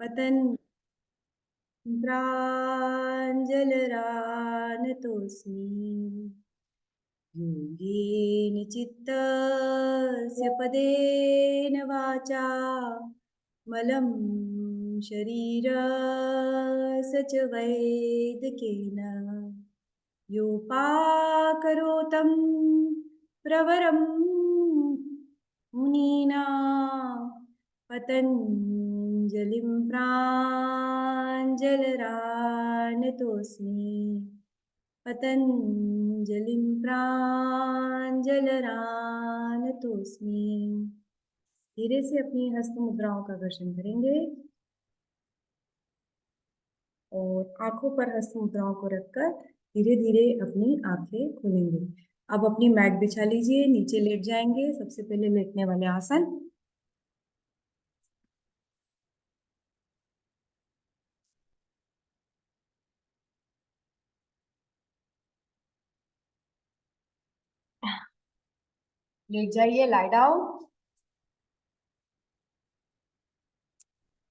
पतन् प्राञ्जलरानतोऽस्मि योगेन चित्तस्य पदेन वाचा मलं शरीरस्य च वैद्यकेन योपाकरोतं प्रवरं मुनीनां पतञ्जलिं प्राञ्जलरानतोऽस्मि पतञ्जलिं प्राञ्जलरानतोऽस्मि। धीरे से अपनी हस्त मुद्राओं का दर्शन करेंगे और आंखों पर हस्त मुद्राओं को रखकर धीरे धीरे अपनी आंखें खोलेंगे। अब अपनी मैट बिछा लीजिए, नीचे लेट जाएंगे। सबसे पहले लेटने वाले आसन। लेट जाइए, लाई डाउन।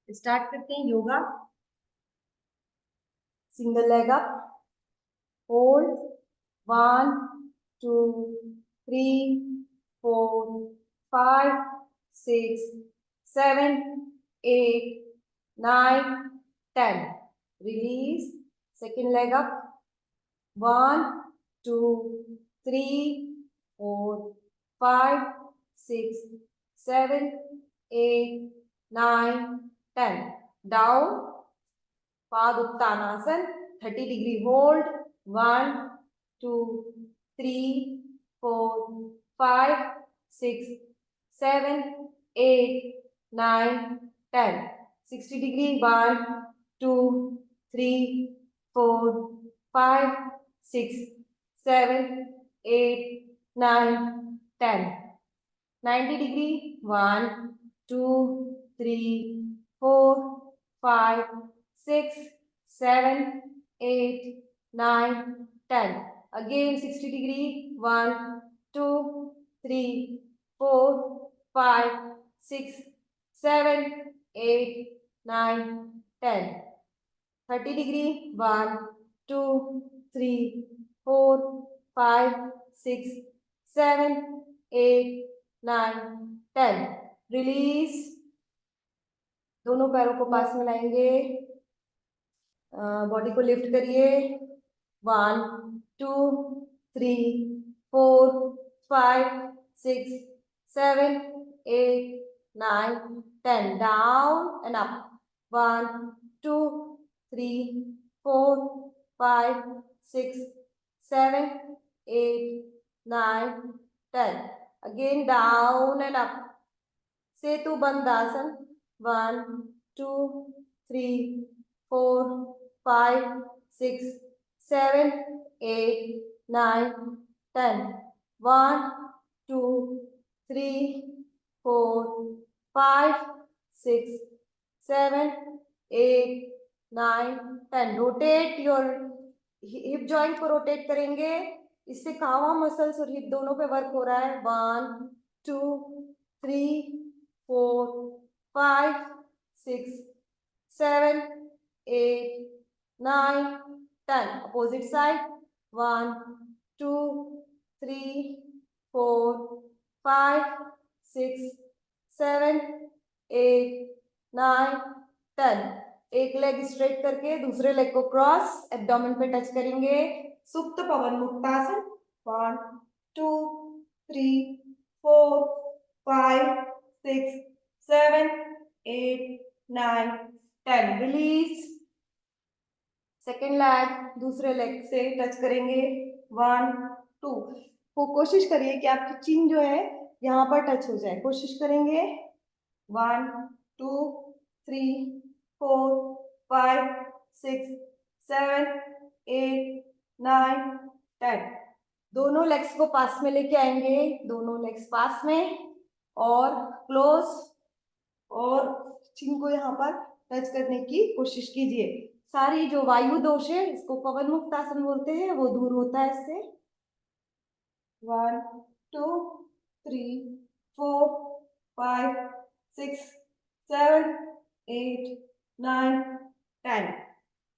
स्टार्ट करते हैं yoga. Single leg up, hold 1 2 3 4 5 6 7 8 9 10. Release. Second leg up. 1 2 3 4 5 6 7 8 9 10. Down. Paduttanasana. 30-degree hold. 1 2 3 4 5 6 7 8 9 10. 60-degree. 1 2 3 4 5 6 7 8 9 10. 90-degree. 1 2 3 4 5 6 7 8 9 10. Again 60-degree. 1 2 3 4 5 6 7 8 9 10. 30-degree. 1 2 3 4 5 6 7 8 9 10. Release. दोनों पैरों को पास में लाएंगे, बॉडी को लिफ्ट करिए। 1 2 3 4 5 6 7 8 9 10. Down and up. 1 2 3 4 5 6 7 8 9 10. Again down and up. Setu Bandhasan. 1 2 3 4 5 6 7 8 9 10. 1 2 3 4 5 6 7 8 9 10. Rotate your hip joint को rotate करेंगे, इससे कावा मसल्स और हिप दोनों पे वर्क हो रहा है। 1 2 3 4 5 6 7 8 9 10. Opposite side. 1 2 3 4 5 6 7 8 9 10. एक लेग स्ट्रेट करके दूसरे लेग को क्रॉस एब्डोमेन पे टच करेंगे। सुप्त पवन मुक्तासन। 1 2 3 4 5 6 7 8 9 10. रिलीज। सेकेंड लेग दूसरे लेग से टच करेंगे। 1 2. कोशिश करिए कि आपकी चिन जो है यहाँ पर टच हो जाए, कोशिश करेंगे। 1 2 3 4 5 6 7 8 9 10. दोनों लेग्स को पास में लेके आएंगे, दोनों लेग्स पास में और क्लोज, और चिन को यहाँ पर टच करने की कोशिश कीजिए। सारी जो वायु दोष है, इसको पवन मुक्त आसन बोलते हैं, वो दूर होता है इससे। 1 2 3 4 5 6 7 8 9, 10.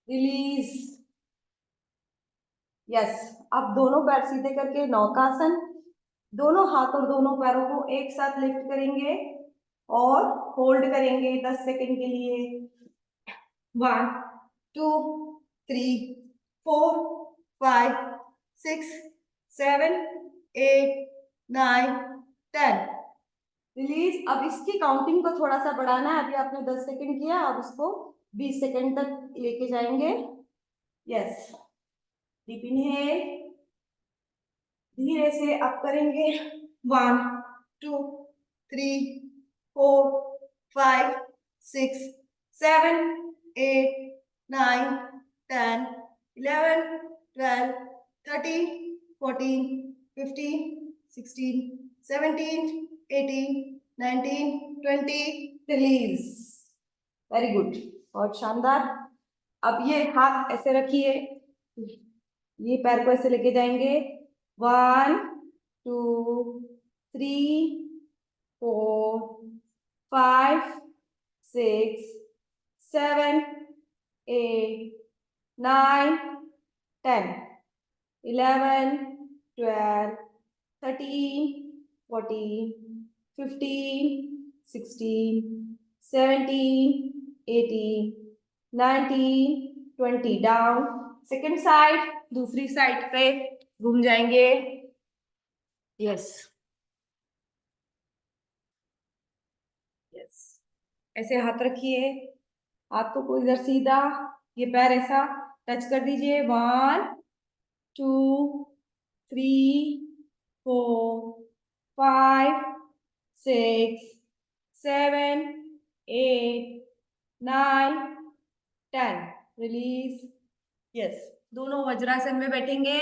रिलीज। यस। अब दोनों पैर सीधे करके नौकासन, दोनों हाथ और दोनों पैरों को एक साथ लिफ्ट करेंगे और होल्ड करेंगे 10 सेकंड के लिए। 1, 2, 3, 4, 5, 6, 7, 8, 9, 10. रिलीज। अब इसकी काउंटिंग को थोड़ा सा बढ़ाना है। अभी आपने 10 सेकंड किया, अब इसको 20 सेकंड तक लेके जाएंगे। यस। डीप इनहेल, धीरे से अप करेंगे। 1, 2, 3, 4, 5, 6, 7, 8, 9, 10, 11, 12, 13, 14, 15, 16, 17, 18, 19, 20. रिलीज। वेरी गुड, बहुत शानदार। अब ये हाथ ऐसे रखिए, ये पैर को ऐसे लेके जाएंगे। 1, 2, 3, 4, 5, 6, 7, 8, 9, 10, 11, 12, 13, 14, 15, 16, 17, 18, 19, 20. डाउन। सेकेंड साइड, दूसरी साइड पे घूम जाएंगे। Yes yes. ऐसे हाथ रखिए, हाथ को इधर सीधा, ये पैर ऐसा टच कर दीजिए। 1, 2, 3, 4, 5, 6, 7, 8, 9, 10. रिलीज। यस। दोनों वज्रासन में बैठेंगे।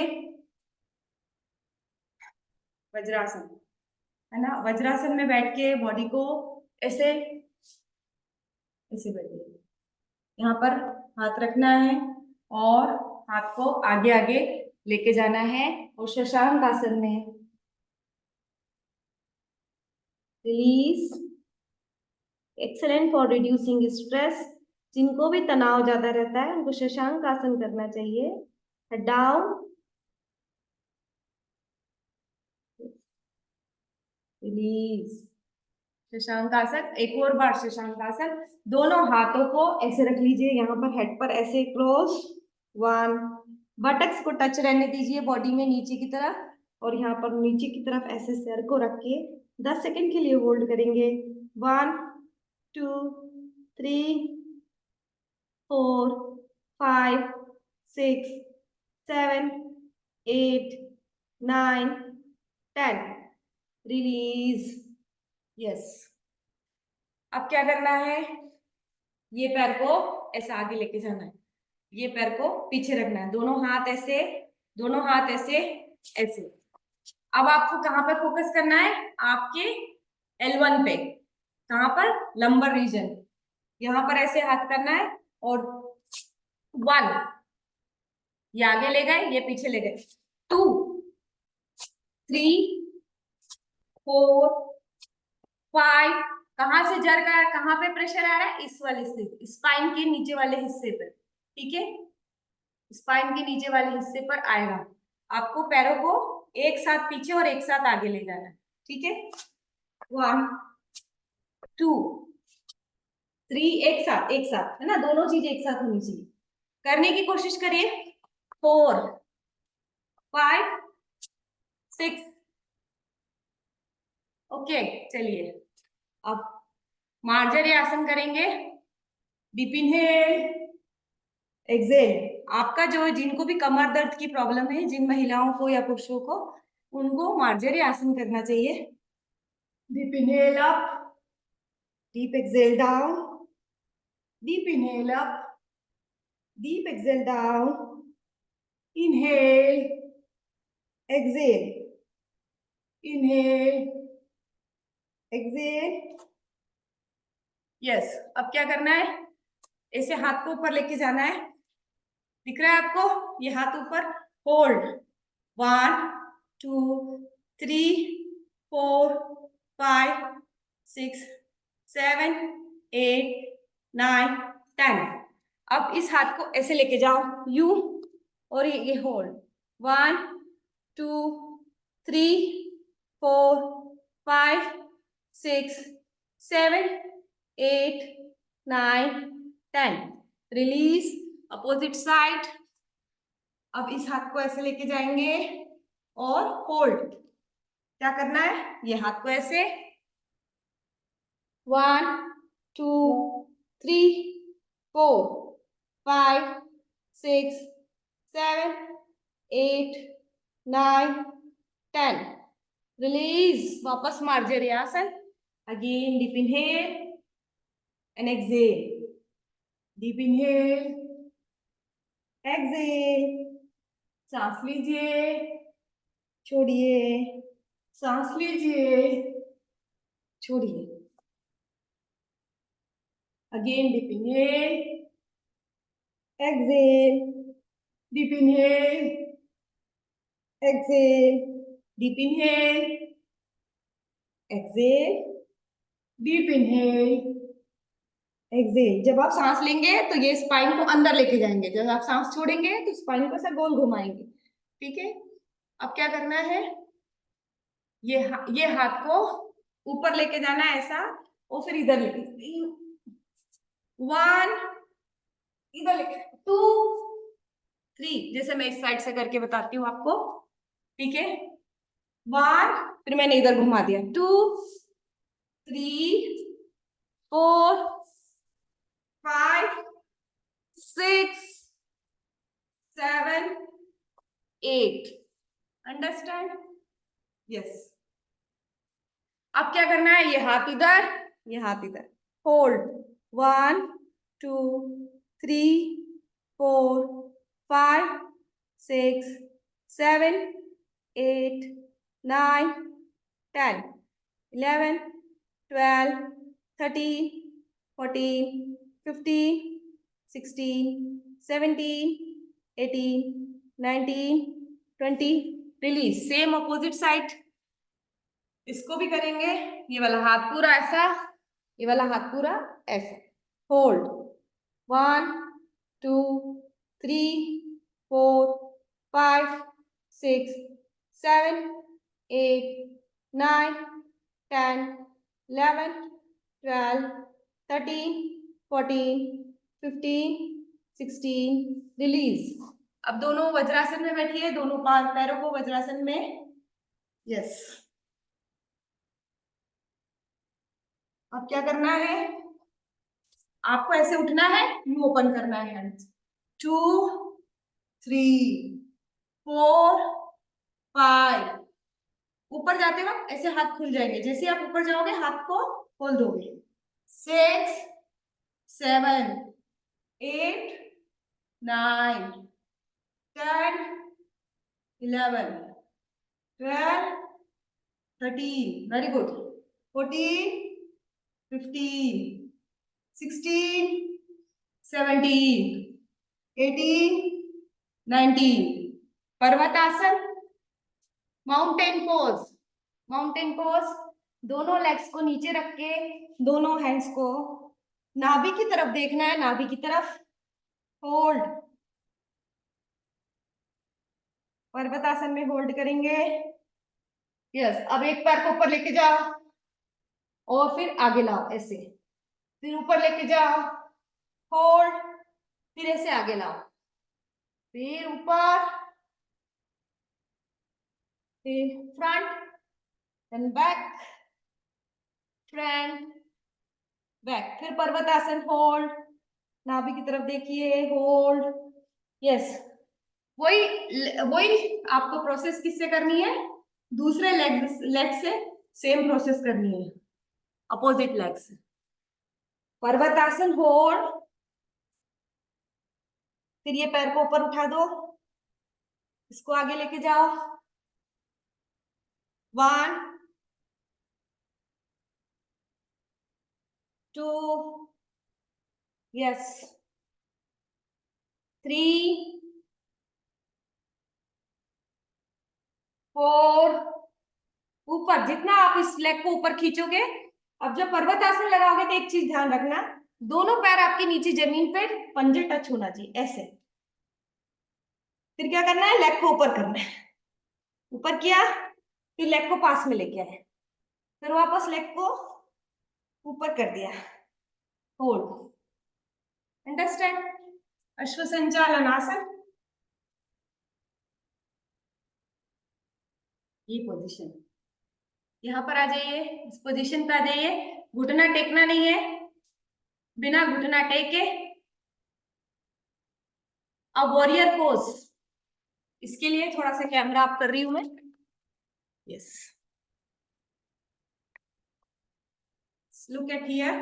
वज्रासन है ना, वज्रासन में बैठ के बॉडी को ऐसे ऐसे बैठिए। यहाँ पर हाथ रखना है और हाथ को आगे आगे लेके जाना है और शशांक आसन में। Release. Excellent for reducing stress. जिनको भी तनाव ज्यादा रहता है उनको शशांक आसन करना चाहिए। Head down. रिलीज। शशांक आसन, एक और बार शशांक आसन। दोनों हाथों को ऐसे रख लीजिए, यहाँ पर हेड पर ऐसे क्लोज। 1, बटक्स को टच रहने दीजिए बॉडी में नीचे की तरफ, और यहाँ पर नीचे की तरफ ऐसे सर को रख के 10 सेकंड के लिए होल्ड करेंगे। 1, 2, 3, 4, 5, 6, 7, 8, 9, 10. रिलीज। यस। अब क्या करना है, ये पैर को ऐसे आगे लेके जाना है, ये पैर को पीछे रखना है, दोनों हाथ ऐसे, दोनों हाथ ऐसे ऐसे। अब आपको कहां पर फोकस करना है, आपके L1 पे। कहां पर, लंबर रीजन। यहां पर ऐसे हाथ करना है और 1, ये आगे ले गए, ये पीछे ले गए। 2, 3, 4, 5। कहां से जर रहा है, कहां पे प्रेशर आ रहा है, इस वाले से, स्पाइन के नीचे वाले हिस्से पर। ठीक है, स्पाइन के नीचे वाले हिस्से पर आएगा। आपको पैरों को एक साथ पीछे और एक साथ आगे ले जाना है। ठीक है, 1, 2, 3, एक साथ है ना, दोनों चीजें एक साथ होनी चाहिए। करने की कोशिश करिए। 4, 5, 6। ओके, चलिए अब मार्जरी आसन करेंगे। Deep inhale, exhale. आपका जो, जिनको भी कमर दर्द की प्रॉब्लम है, जिन महिलाओं को या पुरुषों को, उनको मार्जरी आसन करना चाहिए। Deep inhale up, deep exhale down, deep inhale up, deep exhale down, inhale, exhale, inhale, exhale. Yes. अब क्या करना है, ऐसे हाथ को ऊपर लेके जाना है। दिख रहा है आपको, ये हाथ ऊपर, होल्ड। 1, 2, 3, 4, 5, 6, 7, 8, 9, 10। अब इस हाथ को ऐसे लेके जाओ यू, और ये होल्ड 1 2 3 4 5 6 7 8 9 10। रिलीज। Opposite side. अब इस हाथ को ऐसे लेके जाएंगे और होल्ड। क्या करना है, ये हाथ को ऐसे 1 2 3 4 5 6 7 8 9 10। रिलीज। वापस marjariasana. Again deep inhale and exhale. Deep inhale, exhale. सांस लीजिए, छोड़िए, सांस लीजिए, छोड़िए। Again deep inhale, exhale, deep inhale, exhale, deep inhale, exhale, deep inhale, exhale. जब आप सांस लेंगे तो ये स्पाइन को अंदर लेके जाएंगे, जब आप सांस छोड़ेंगे तो स्पाइन को ऐसा गोल घुमाएंगे। ठीक है। अब क्या करना है, ये हाथ को ऊपर लेके जाना है ऐसा, और फिर इधर लेके 1, इधर लेके 2 3, जैसे मैं इस साइड से करके बताती हूँ आपको। ठीक है। 1, फिर मैंने इधर घुमा दिया 2 3 4 5 6 7 8। अंडरस्टैंड? यस। अब क्या करना है, ये हाथ इधर, ये हाथ इधर, hold 1 2 3 4 5 6 7 8 9 10 11 12 13 14 15 16 17 18 19 20। Release. Same opposite side. इसको भी करेंगे। ये वाला हाथ पूरा ऐसा, ये वाला हाथ पूरा ऐसा, होल्ड 1 2 3 4 5 6 7 8 9 10 11 12 13 14 15 16। रिलीज। अब दोनों वज्रासन में बैठिए, दोनों पैरों को वज्रासन में। यस। अब क्या करना है, आपको ऐसे उठना है, यू ओपन करना है हैंड्स। 2 3 4 5। ऊपर जाते वक्त ऐसे हाथ खुल जाएंगे, जैसे आप ऊपर जाओगे हाथ को खोल दोगे। 6 7 8 9 10 11 12 13। Very good. 14 15 16 17 18 19। Parvatasana. Mountain pose. Mountain pose. दोनों लेग्स को नीचे रख के दोनों हैंड्स को नाभि की तरफ देखना है, नाभि की तरफ। होल्ड। पर्वतासन में होल्ड करेंगे। यस। अब एक पैर को ऊपर लेके जाओ और फिर आगे लाओ ऐसे, फिर ऊपर लेके जाओ, होल्ड, फिर ऐसे आगे लाओ, फिर ऊपर, फिर front end back, front back. फिर पर्वतासन, होल्ड, नाभि की तरफ देखिए, होल्ड। यस। वही वही आपको प्रोसेस किससे करनी है, दूसरे लेग से सेम प्रोसेस करनी है, अपोजिट लेग से। पर्वतासन, होल्ड, फिर ये पैर को ऊपर उठा दो, इसको आगे लेके जाओ। 1 2 यस 3 4। ऊपर जितना आप इस लेग को ऊपर खींचोगे, अब जब पर्वतासन लगाओगे तो एक चीज ध्यान रखना, दोनों पैर आपके नीचे जमीन पे, पंजे टच होना चाहिए ऐसे। फिर क्या करना है, लेग को ऊपर करना है। ऊपर किया, फिर लेग को पास में लेके आए, फिर वापस लेग को ऊपर कर दिया, होल्ड। अंडरस्टैंड? अश्व संचालन आसन, ये पोजीशन। यहां पर आ जाइए, इस पोजीशन पे आ जाइए। घुटना टेकना नहीं है, बिना घुटना टेके अब वॉरियर पोज। इसके लिए थोड़ा सा कैमरा आप कर रही हूं मैं। Yes, look at here.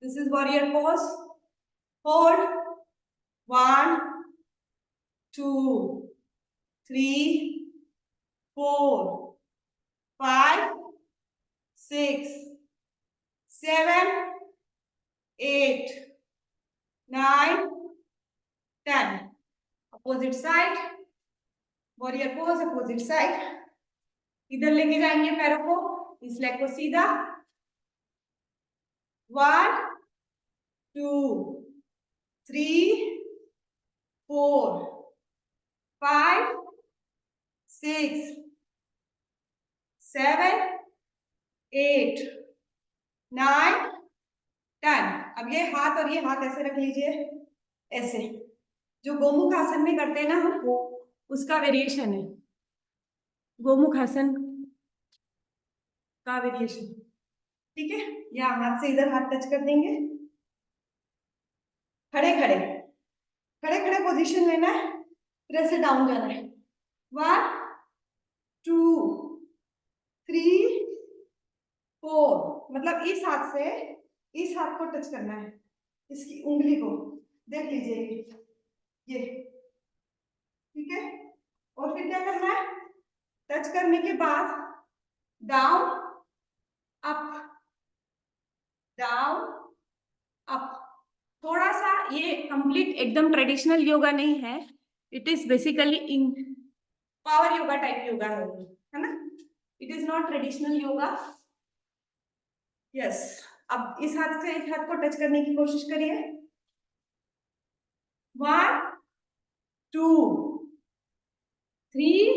This is warrior pose. Hold, 1 2 3 4 5 6 7 8 9 10। Opposite side, warrior pose opposite side. इधर लेके जाएंगे पैरों को, इस लेग को सीधा। 1 2 3 4 5 6 7 8 9 10। अब ये हाथ और ये हाथ ऐसे रख लीजिए, ऐसे। जो गोमुख आसन में करते हैं ना हम, उसका वेरिएशन है, गोमुख आसन का वेरिएशन। ठीक है, या हाथ से इधर हाथ टच कर देंगे। खड़े खड़े, खड़े खड़े पोजीशन लेना है, फिर ऐसे डाउन जाना है। 1 2 3 4, मतलब इस हाथ से इस हाथ को टच करना है, इसकी उंगली को देख लीजिए, ये। ठीक है, और फिर क्या करना है, टच करने के बाद डाउन अप, डाउन अप। थोड़ा सा ये कंप्लीट एकदम ट्रेडिशनल योगा नहीं है, it is basically in power yoga type yoga है ना। It is not traditional yoga. Yes, अब इस हाथ से इस हाथ को टच करने की कोशिश करिए। 1 2 3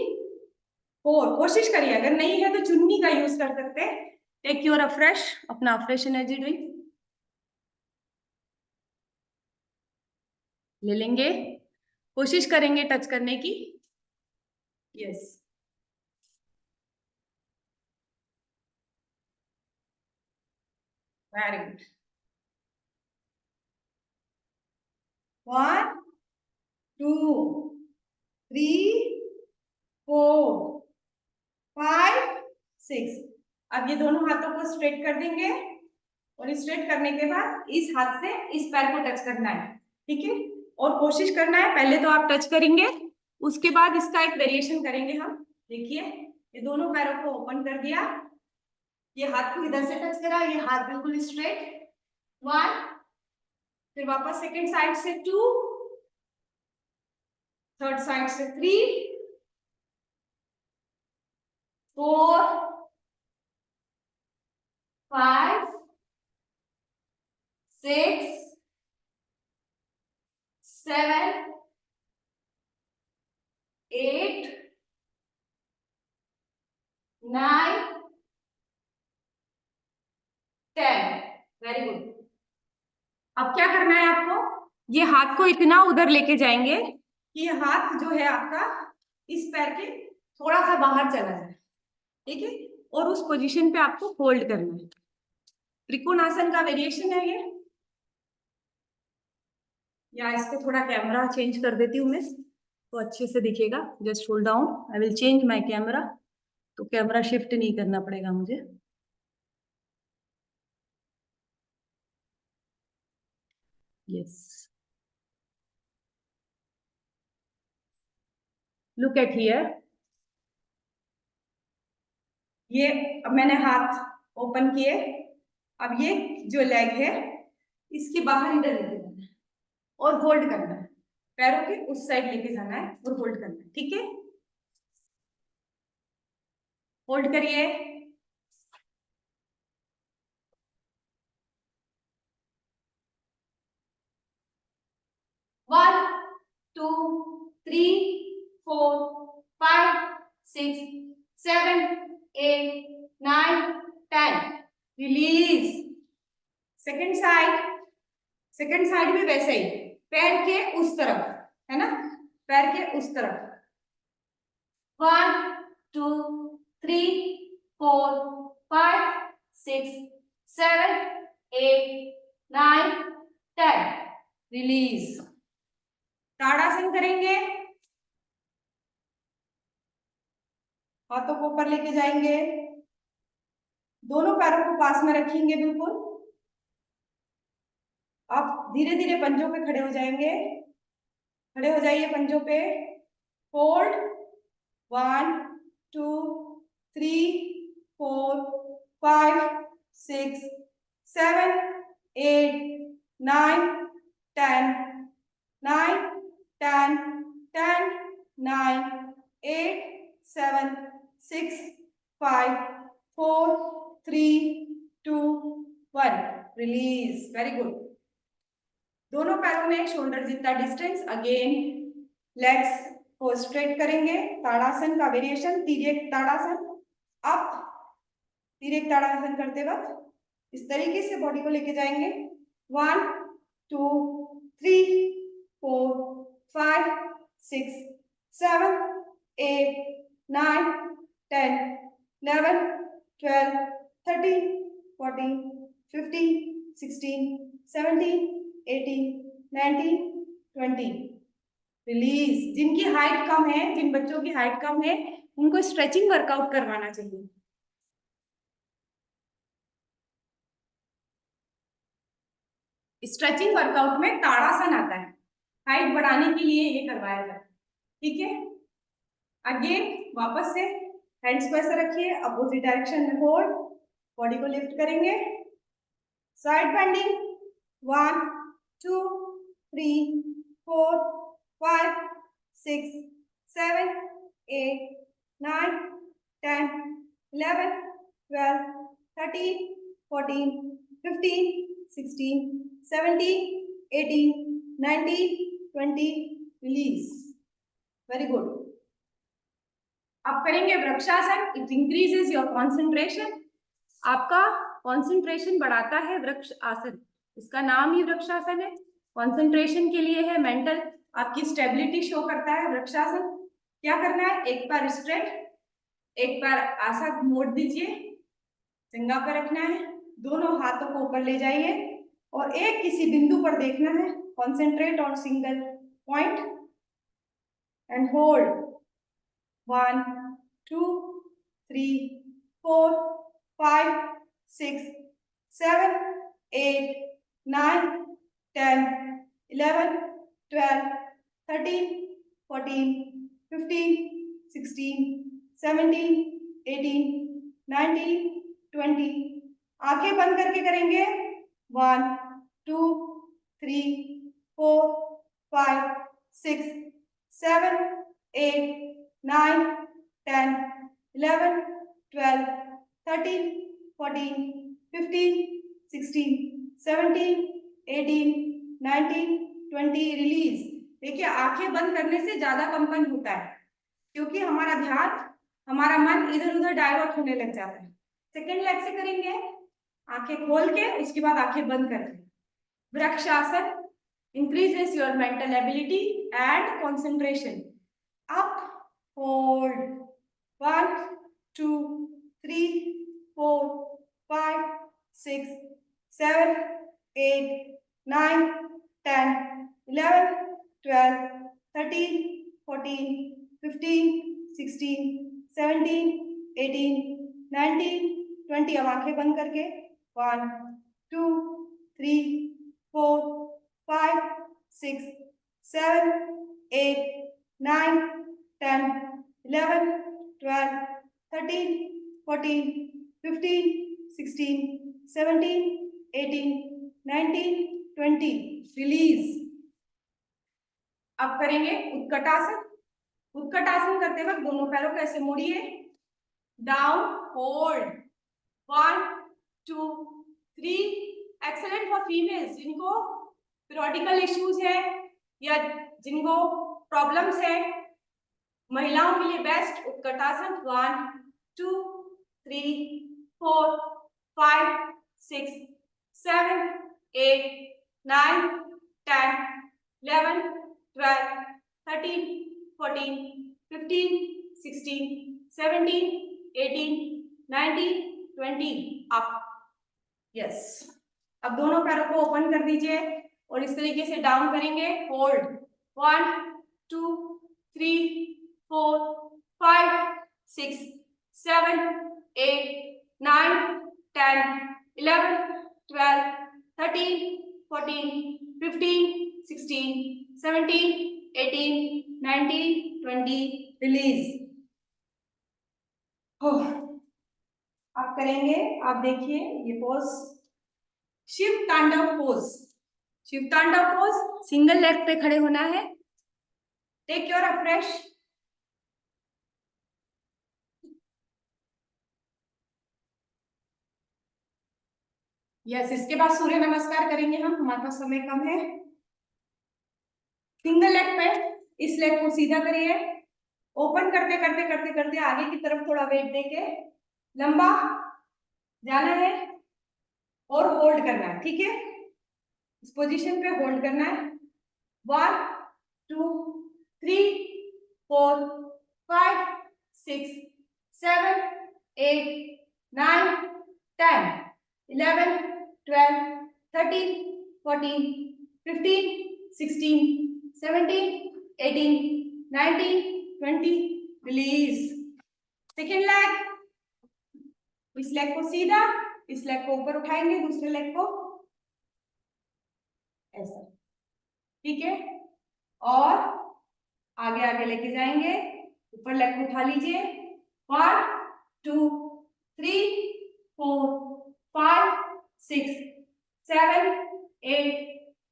4। कोशिश करिए, अगर नहीं है तो चुन्नी का यूज कर सकते हैं। टेक योर अफ्रेश, अपना अफ्रेश एनर्जी ड्रिंक ले लेंगे, कोशिश करेंगे टच करने की। Yes, very good. 1 2 3 4 5 6। अब ये दोनों हाथों को स्ट्रेट कर देंगे, और स्ट्रेट करने के बाद इस हाथ से इस पैर को टच करना है। ठीक है, और कोशिश करना है, पहले तो आप टच करेंगे, उसके बाद इसका एक वेरिएशन करेंगे हम। देखिए, ये दोनों पैरों को ओपन कर दिया, ये हाथ को इधर से टच करा, ये हाथ बिल्कुल स्ट्रेट। 1, फिर वापस सेकंड साइड से 2, थर्ड साइड से 3 4 5 6 7 8 9 10। Very good. अब क्या करना है आपको, ये हाथ को इतना उधर लेके जाएंगे कि ये हाथ जो है आपका इस पैर के थोड़ा सा बाहर चला जाए। ठीक है, और उस पोजीशन पे आपको होल्ड करना है। त्रिकोणासन का वेरिएशन है ये। या इसको थोड़ा कैमरा चेंज कर देती हूँ मैं, तो अच्छे से दिखेगा। Just hold down, I will change my camera, तो कैमरा शिफ्ट नहीं करना पड़ेगा मुझे। Yes, look at here. ये अब मैंने हाथ ओपन किए, अब ये जो लेग है इसके बाहर इधर लेके जाना है और होल्ड करना है, पैरों के उस साइड लेके जाना है और होल्ड करना है। ठीक है, होल्ड करिए। 1 2 3 4 5 6 7 8 9 10 रिलीज। सेकंड साइड भी वैसे ही, पैर के उस तरफ, है ना, पैर के उस तरफ। 1 2 3 4 5 6 7 8 9 10 रिलीज। ताड़ासन करेंगे, हाथों को ऊपर लेके जाएंगे, दोनों पैरों को पास में रखेंगे बिल्कुल। आप धीरे धीरे पंजों पे खड़े हो जाएंगे, खड़े हो जाइए पंजों पे। Hold 1 2 3 4 5 6 7 8 9 10 9 10 10 9 8 7 6 5 4 3 2 1 release. Very good. दोनों पैरों में शोल्डर जितना डिस्टेंस। अगेन लेग्स को स्ट्रेट करेंगे। ताड़ासन का वेरिएशन, तिर्यक ताड़ासन। अप तिर्यक ताड़ासन करते वक्त इस तरीके से बॉडी को लेके जाएंगे। 1 2 3 4 5 6 7 8 9 10 11 12 13 14 15 16 17 18 19 20 रिलीज। जिनकी हाइट कम है, जिन बच्चों की हाइट कम है, उनको स्ट्रेचिंग वर्कआउट करवाना चाहिए। स्ट्रेचिंग वर्कआउट में ताड़ासन आता है, हाइट बढ़ाने के लिए ये करवाया जाता है। ठीक है, अगेन वापस से हैंड्स को ऐसे रखिए, अपोजिट डायरेक्शन में होल्ड, बॉडी को लिफ्ट करेंगे, side bending. 1 2 3 4 5 6 7 8 9 10 11 12 13 14 15 16 17 18 19 20 release. Very good. आप करेंगे vrikshasana. It increases your concentration, आपका कॉन्सेंट्रेशन बढ़ाता है वृक्ष आसन, इसका नाम ही वृक्षासन है। कॉन्सेंट्रेशन के लिए है, मेंटल आपकी स्टेबिलिटी शो करता है वृक्षासन। क्या करना है, एक पैर स्ट्रेट, एक पैर ऐसा मोड़ दीजिए, जंघा पर रखना है, दोनों हाथों को ऊपर ले जाइए और एक किसी बिंदु पर देखना है। Concentrate on single point and hold. 1 2 3 4 5 6 7 8 9 10 11 12 13 14 15 16 17 18 19 20 आंखें बंद करके करेंगे। 1 2 3 4 5 6 7 8 9 10 11 12 13 14 15 16 17 18 19 20 रिलीज। देखिए, आंखें बंद करने से ज्यादा कंपन होता है, क्योंकि हमारा ध्यान, हमारा मन इधर उधर डाइवर्ट होने लग जाता है। सेकेंड लेग से करेंगे, आंखें खोल के, उसके बाद आंखें बंद करके। Vrikshasana increases your mental ability and concentration. Up, hold. 1 2 3 4 5 6 7 8 9 10 11 12 13 14 15 16 17 18 19 20 अब आंखें बंद करके 1 2 3 4 5 6 7 8 9 10 11 12 13 14 15 16 17 18 19 20 रिलीज। अब करेंगे उत्कटासन। उत्कटासन करते वक्त दोनों पैरों को ऐसे मोड़िए, down, hold. 1 2 3 excellent for females जिनको पीरियोडिकल इश्यूज है, या जिनको प्रॉब्लम्स है, महिलाओं के लिए बेस्ट उत्कटासन 1 2 3 4 5 6 7 8 9 10 11 12 13 14 15 16 17 18 19 20 अप। यस, अब दोनों पैरों को ओपन कर दीजिए और इस तरीके से डाउन करेंगे। Hold 1 2 3 4 5 6 7 8 9 10 11 12 13 14 15 16 17 18 19 20 release. आप करेंगे, आप देखिए ये पोज शिव तांडव पोज। शिव तांडव पोज, सिंगल लेग पे खड़े होना है। Take your fresh. यस, इसके बाद सूर्य नमस्कार करेंगे हम, हमारे पास समय कम है। सिंगल लेग पे इस लेग को सीधा करिए, ओपन करते करते करते करते आगे की तरफ थोड़ा वेट देके लंबा जाना है और होल्ड करना है, ठीक है। इस पोजीशन पे होल्ड करना है। 1 2 3 4 5 6 7 8 9 10 11 12 13 14 15 16 17 18 19 20 रिलीज। सेकेंड लेग, इस लेग को सीधा, इस लेग को ऊपर उठाएंगे, दूसरे लेग को ऐसा, ठीक है। और आगे आगे लेके जाएंगे, ऊपर लेग को उठा लीजिए। 1 2 3 4 5 6 7 8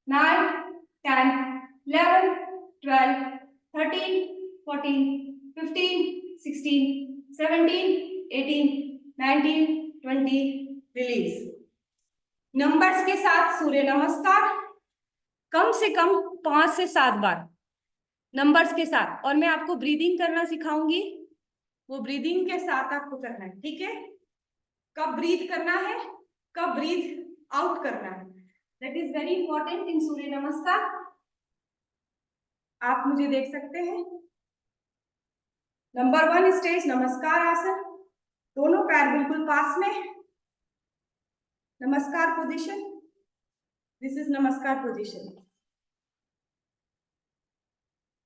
9 10 11 12 13 14 15 16 17 18 19 20 रिलीज। नंबर्स के साथ सूर्य नमस्कार कम से कम 5 से 7 बार नंबर्स के साथ, और मैं आपको ब्रीदिंग करना सिखाऊंगी, वो ब्रीदिंग के साथ आपको करना है, ठीक है। कब ब्रीथ करना है, कब ब्रीथ आउट करना है, that is very important in surya namaskar. आप मुझे देख सकते हैं। नंबर 1 स्टेज नमस्कार आसन, दोनों पैर बिल्कुल पास में, नमस्कार पोजीशन, दिस इज नमस्कार पोजीशन।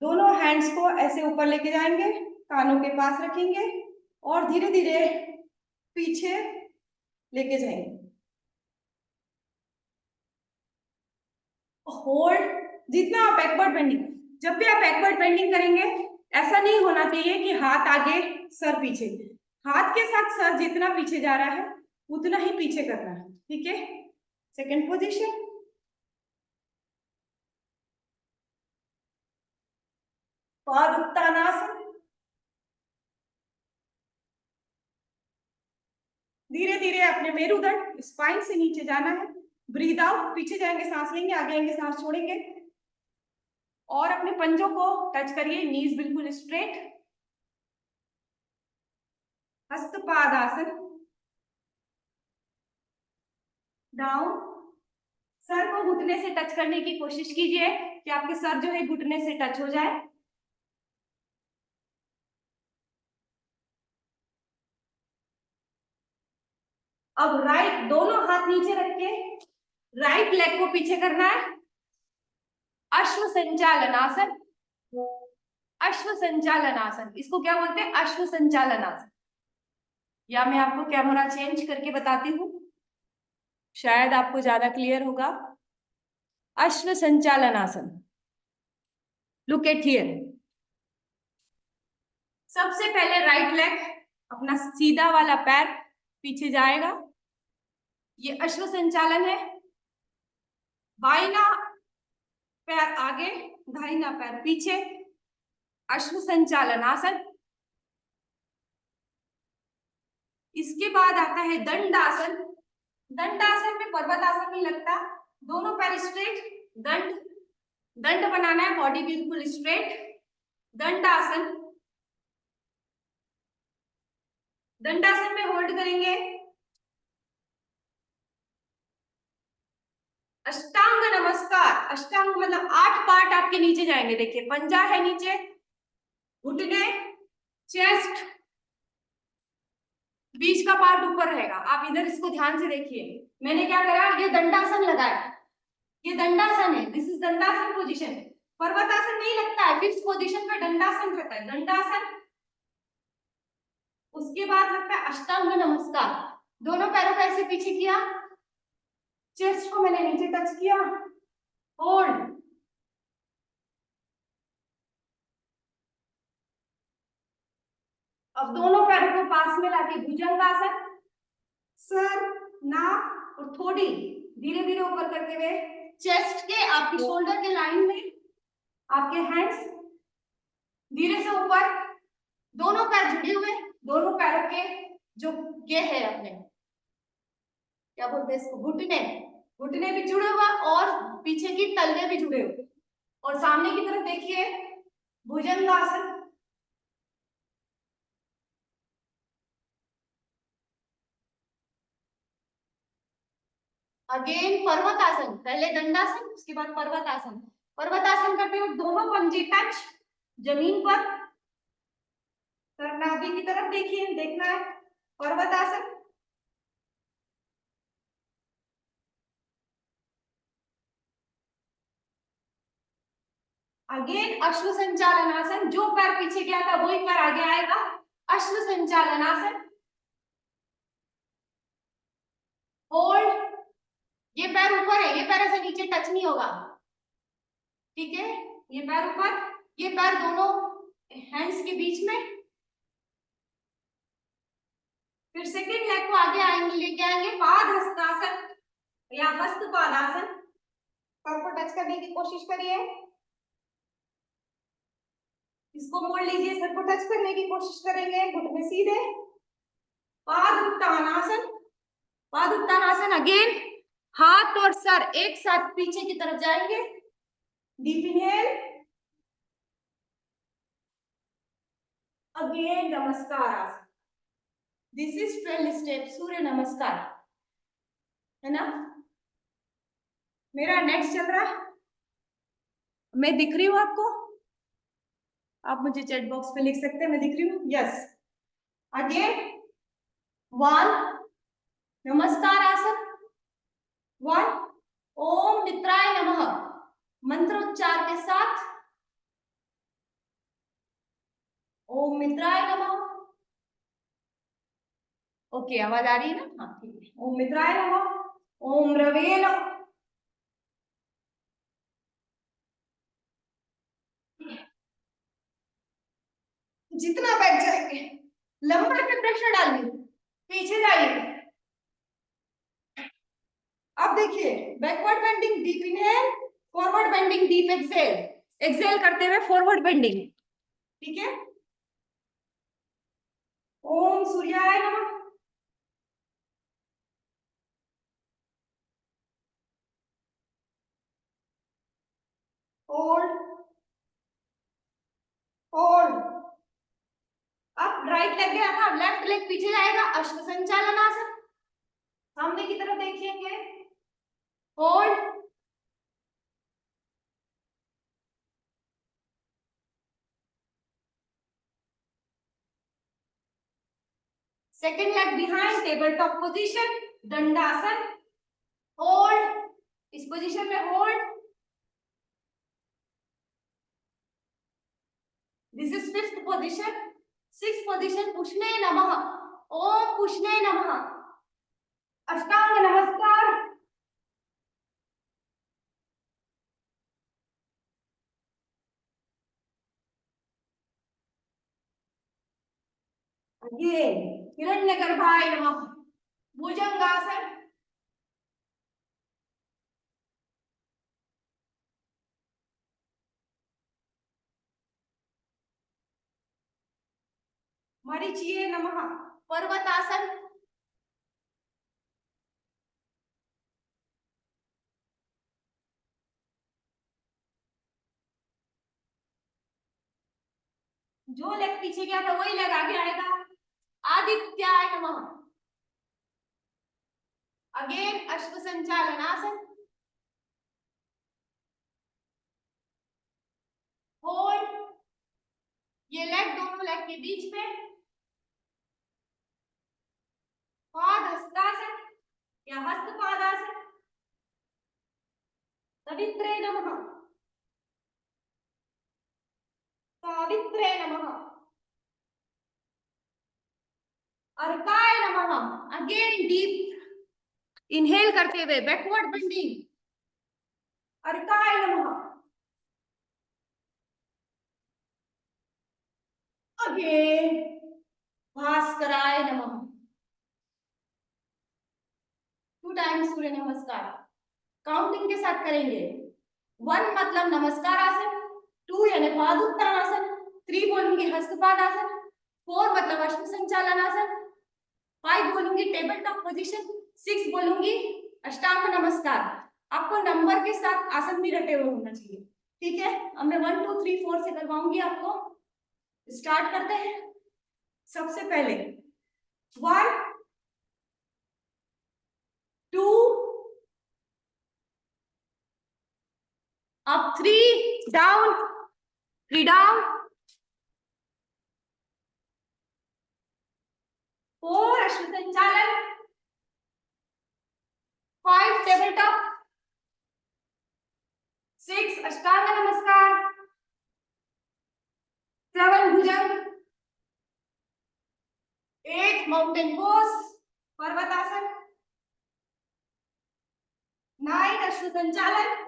दोनों हैंड्स को ऐसे ऊपर लेके जाएंगे, कानों के पास रखेंगे और धीरे धीरे पीछे लेके जाएंगे। होल्ड, जितना आप बैकवर्ड बेंडिंग, जब भी आप बैकवर्ड बेंडिंग करेंगे ऐसा नहीं होना चाहिए कि हाथ आगे सर पीछे, हाथ के साथ सर जितना पीछे जा रहा है उतना ही पीछे करना है, ठीक है। सेकंड पोजीशन, पादुत्तानासन, धीरे धीरे अपने मेरुदंड स्पाइन से नीचे जाना है। ब्रीद आउट, पीछे जाएंगे सांस लेंगे, आगे आएंगे सांस छोड़ेंगे और अपने पंजों को टच करिए, नीज बिल्कुल स्ट्रेट। हस्तपाद आसन, डाउन, सर को घुटने से टच करने की कोशिश कीजिए कि आपके सर जो है घुटने से टच हो जाए। अब राइट, दोनों हाथ नीचे रख के राइट लेग को पीछे करना है। अश्व संचालन आसन, अश्व संचालन आसन, इसको क्या बोलते हैं, अश्व संचालन आसन। या मैं आपको कैमरा चेंज करके बताती हूँ, शायद आपको ज्यादा क्लियर होगा। अश्व संचालन आसन, लुक एट हियर। सबसे पहले राइट लेग, अपना सीधा वाला पैर पीछे जाएगा, ये अश्व संचालन है। बाईना पैर आगे, दाहिना पैर पीछे, अश्व संचालन आसन। इसके बाद आता है दंडासन। दंडासन में पर्वतासन नहीं लगता, दोनों पैर स्ट्रेट, दंड दंड बनाना है, बॉडी बिल्कुल स्ट्रेट। दंडासन, दंडासन में होल्ड करेंगे। अष्टांग नमस्कार, अष्टांग मतलब 8 पार्ट आपके नीचे जाएंगे। देखिए पंजा है नीचे, घुटने, चेस्ट, बीच का पार्ट ऊपर रहेगा। आप इधर इसको ध्यान से देखिए, मैंने क्या करा, ये दंडासन लगाया, ये दंडासन है, दिस इज दंडासन पोजीशन। पर्वतासन नहीं लगता है, फिफ्थ पोजीशन पे दंडासन रहता है, दंडासन। उसके बाद लगता है अष्टांग नमस्कार। दोनों पैरों को ऐसे पीछे किया, चेस्ट को मैंने नीचे टच किया, होल्ड। अब दोनों पैरों को पास में लाके भुजंगासन, सर, नाक और थोड़ी धीरे धीरे ऊपर करते हुए चेस्ट के, आपके शोल्डर के लाइन में आपके हैंड्स धीरे से ऊपर, दोनों पैर जुड़े हुए, दोनों पैरों के जो ये है अपने क्या बोलते हैं इसको, घुटने, घुटने भी जुड़े हुआ और पीछे की तलवे भी जुड़े हुए। और सामने की तरफ देखिए, भुजंगासन। अगेन पर्वतासन, पहले दंडासन उसके बाद पर्वतासन। पर्वतासन करते हुए दोनों पंजे टच जमीन पर, नाभि की तरफ देखिए, देखना है पर्वतासन। अगेन अश्व संचालनासन, जो पैर पीछे गया था वही पैर आगे आएगा, अश्व संचालनासन। होल्ड, ये पैर ऊपर है, ये पैर ऐसे नीचे टच नहीं होगा, ठीक है, ये पैर ऊपर, ये पैर दोनों हैंड्स के बीच में। फिर सेकंड लेग को आगे आएंगे, लेके आएंगे पाद हस्तासन या हस्त पादासन। सर को टच करने की कोशिश करिए, इसको मोड़ लीजिए, सर को टच करने की कोशिश करेंगे, घुटने सीधे, पाद उत्तानासन। पाद उत्तानासन अगेन, हाथ और सर एक साथ पीछे की तरफ जाएंगे, डीप इनहेल, अगेन नमस्कार आसन। दिस इज 12 स्टेप सूर्य नमस्कार, है ना। मेरा नेक्स्ट चल रहा है, मैं दिख रही हूँ आपको, आप मुझे चैट बॉक्स पे लिख सकते हैं, मैं दिख रही हूँ, यस। अगेन 1 नमस्कार आसन, 1 ओम मित्राय नमः, मंत्रोच्चार के साथ ओम मित्राय नमः। ओके, आवाज आ रही है ना, हाँ ठीक है। ओम मित्राय नमः, ओम रवे नमः। जितना बैठ जाएंगे, लंबे पे प्रेशर डालिए, पीछे जाइए। अब देखिए, backward bending deep inhale, forward bending deep exhale, exhale करते हुए फॉरवर्ड बेंडिंग, ठीक है। ओम सूर्याय नमः, होल्ड, होल्ड। अब राइट लेग गया था, लेफ्ट लेग पीछे जाएगा, अश्व संचालन आसन, सामने की तरफ देखिएंगे, hold, second leg behind table top position, dandasana, hold, इस पोजीशन में hold. This is fifth position. Six position पुष्णे नमः, ओम पुष्णे नमः, अष्टांग नमस्कार। अगेन हिरण्यगर्भाय नमः, भुजंगासन, मरीचिये नमः, पर्वतासन, जो लेग पीछे गया था वही लेग आगे आएगा। आदित्याय नमः। अगेन अश्व संचालनासन। होल्ड। ये लेग दोनों लेग के बीच में। पाद हस्तासन या हस्त पादासन। सवित्रे नमः। सावित्रे नमः। अर्काय नमः। अगेन डीप इनहेल करते हुए बैकवर्ड बेंडिंग। अर्काय नमः। अगेन भास्कराय नमः। 2 टाइम्स सूर्य नमस्कार काउंटिंग के साथ करेंगे। 1 मतलब नमस्कार आसन, 2 यानी पादुत्तानासन, 3 बोलूंगी हस्तपादासन, 4 मतलब अश्व संचालन आसन, 5 बोलूंगी टेबल टॉप पोजीशन, 6 बोलूंगी अष्टांग नमस्कार। आपको नंबर के साथ आसन भी रटे हुए होना चाहिए, ठीक है। अब मैं 1 2 3 4 से करवाऊंगी आपको। स्टार्ट करते हैं। सबसे पहले 1 2 up 3 down 3 down 4 अश्व संचालन, 5 टेबल टॉप, 6 अष्टांग नमस्कार, 7 भुजंग, 8 माउंटेन पोज पर्वतासन, 9 अश्व संचालन,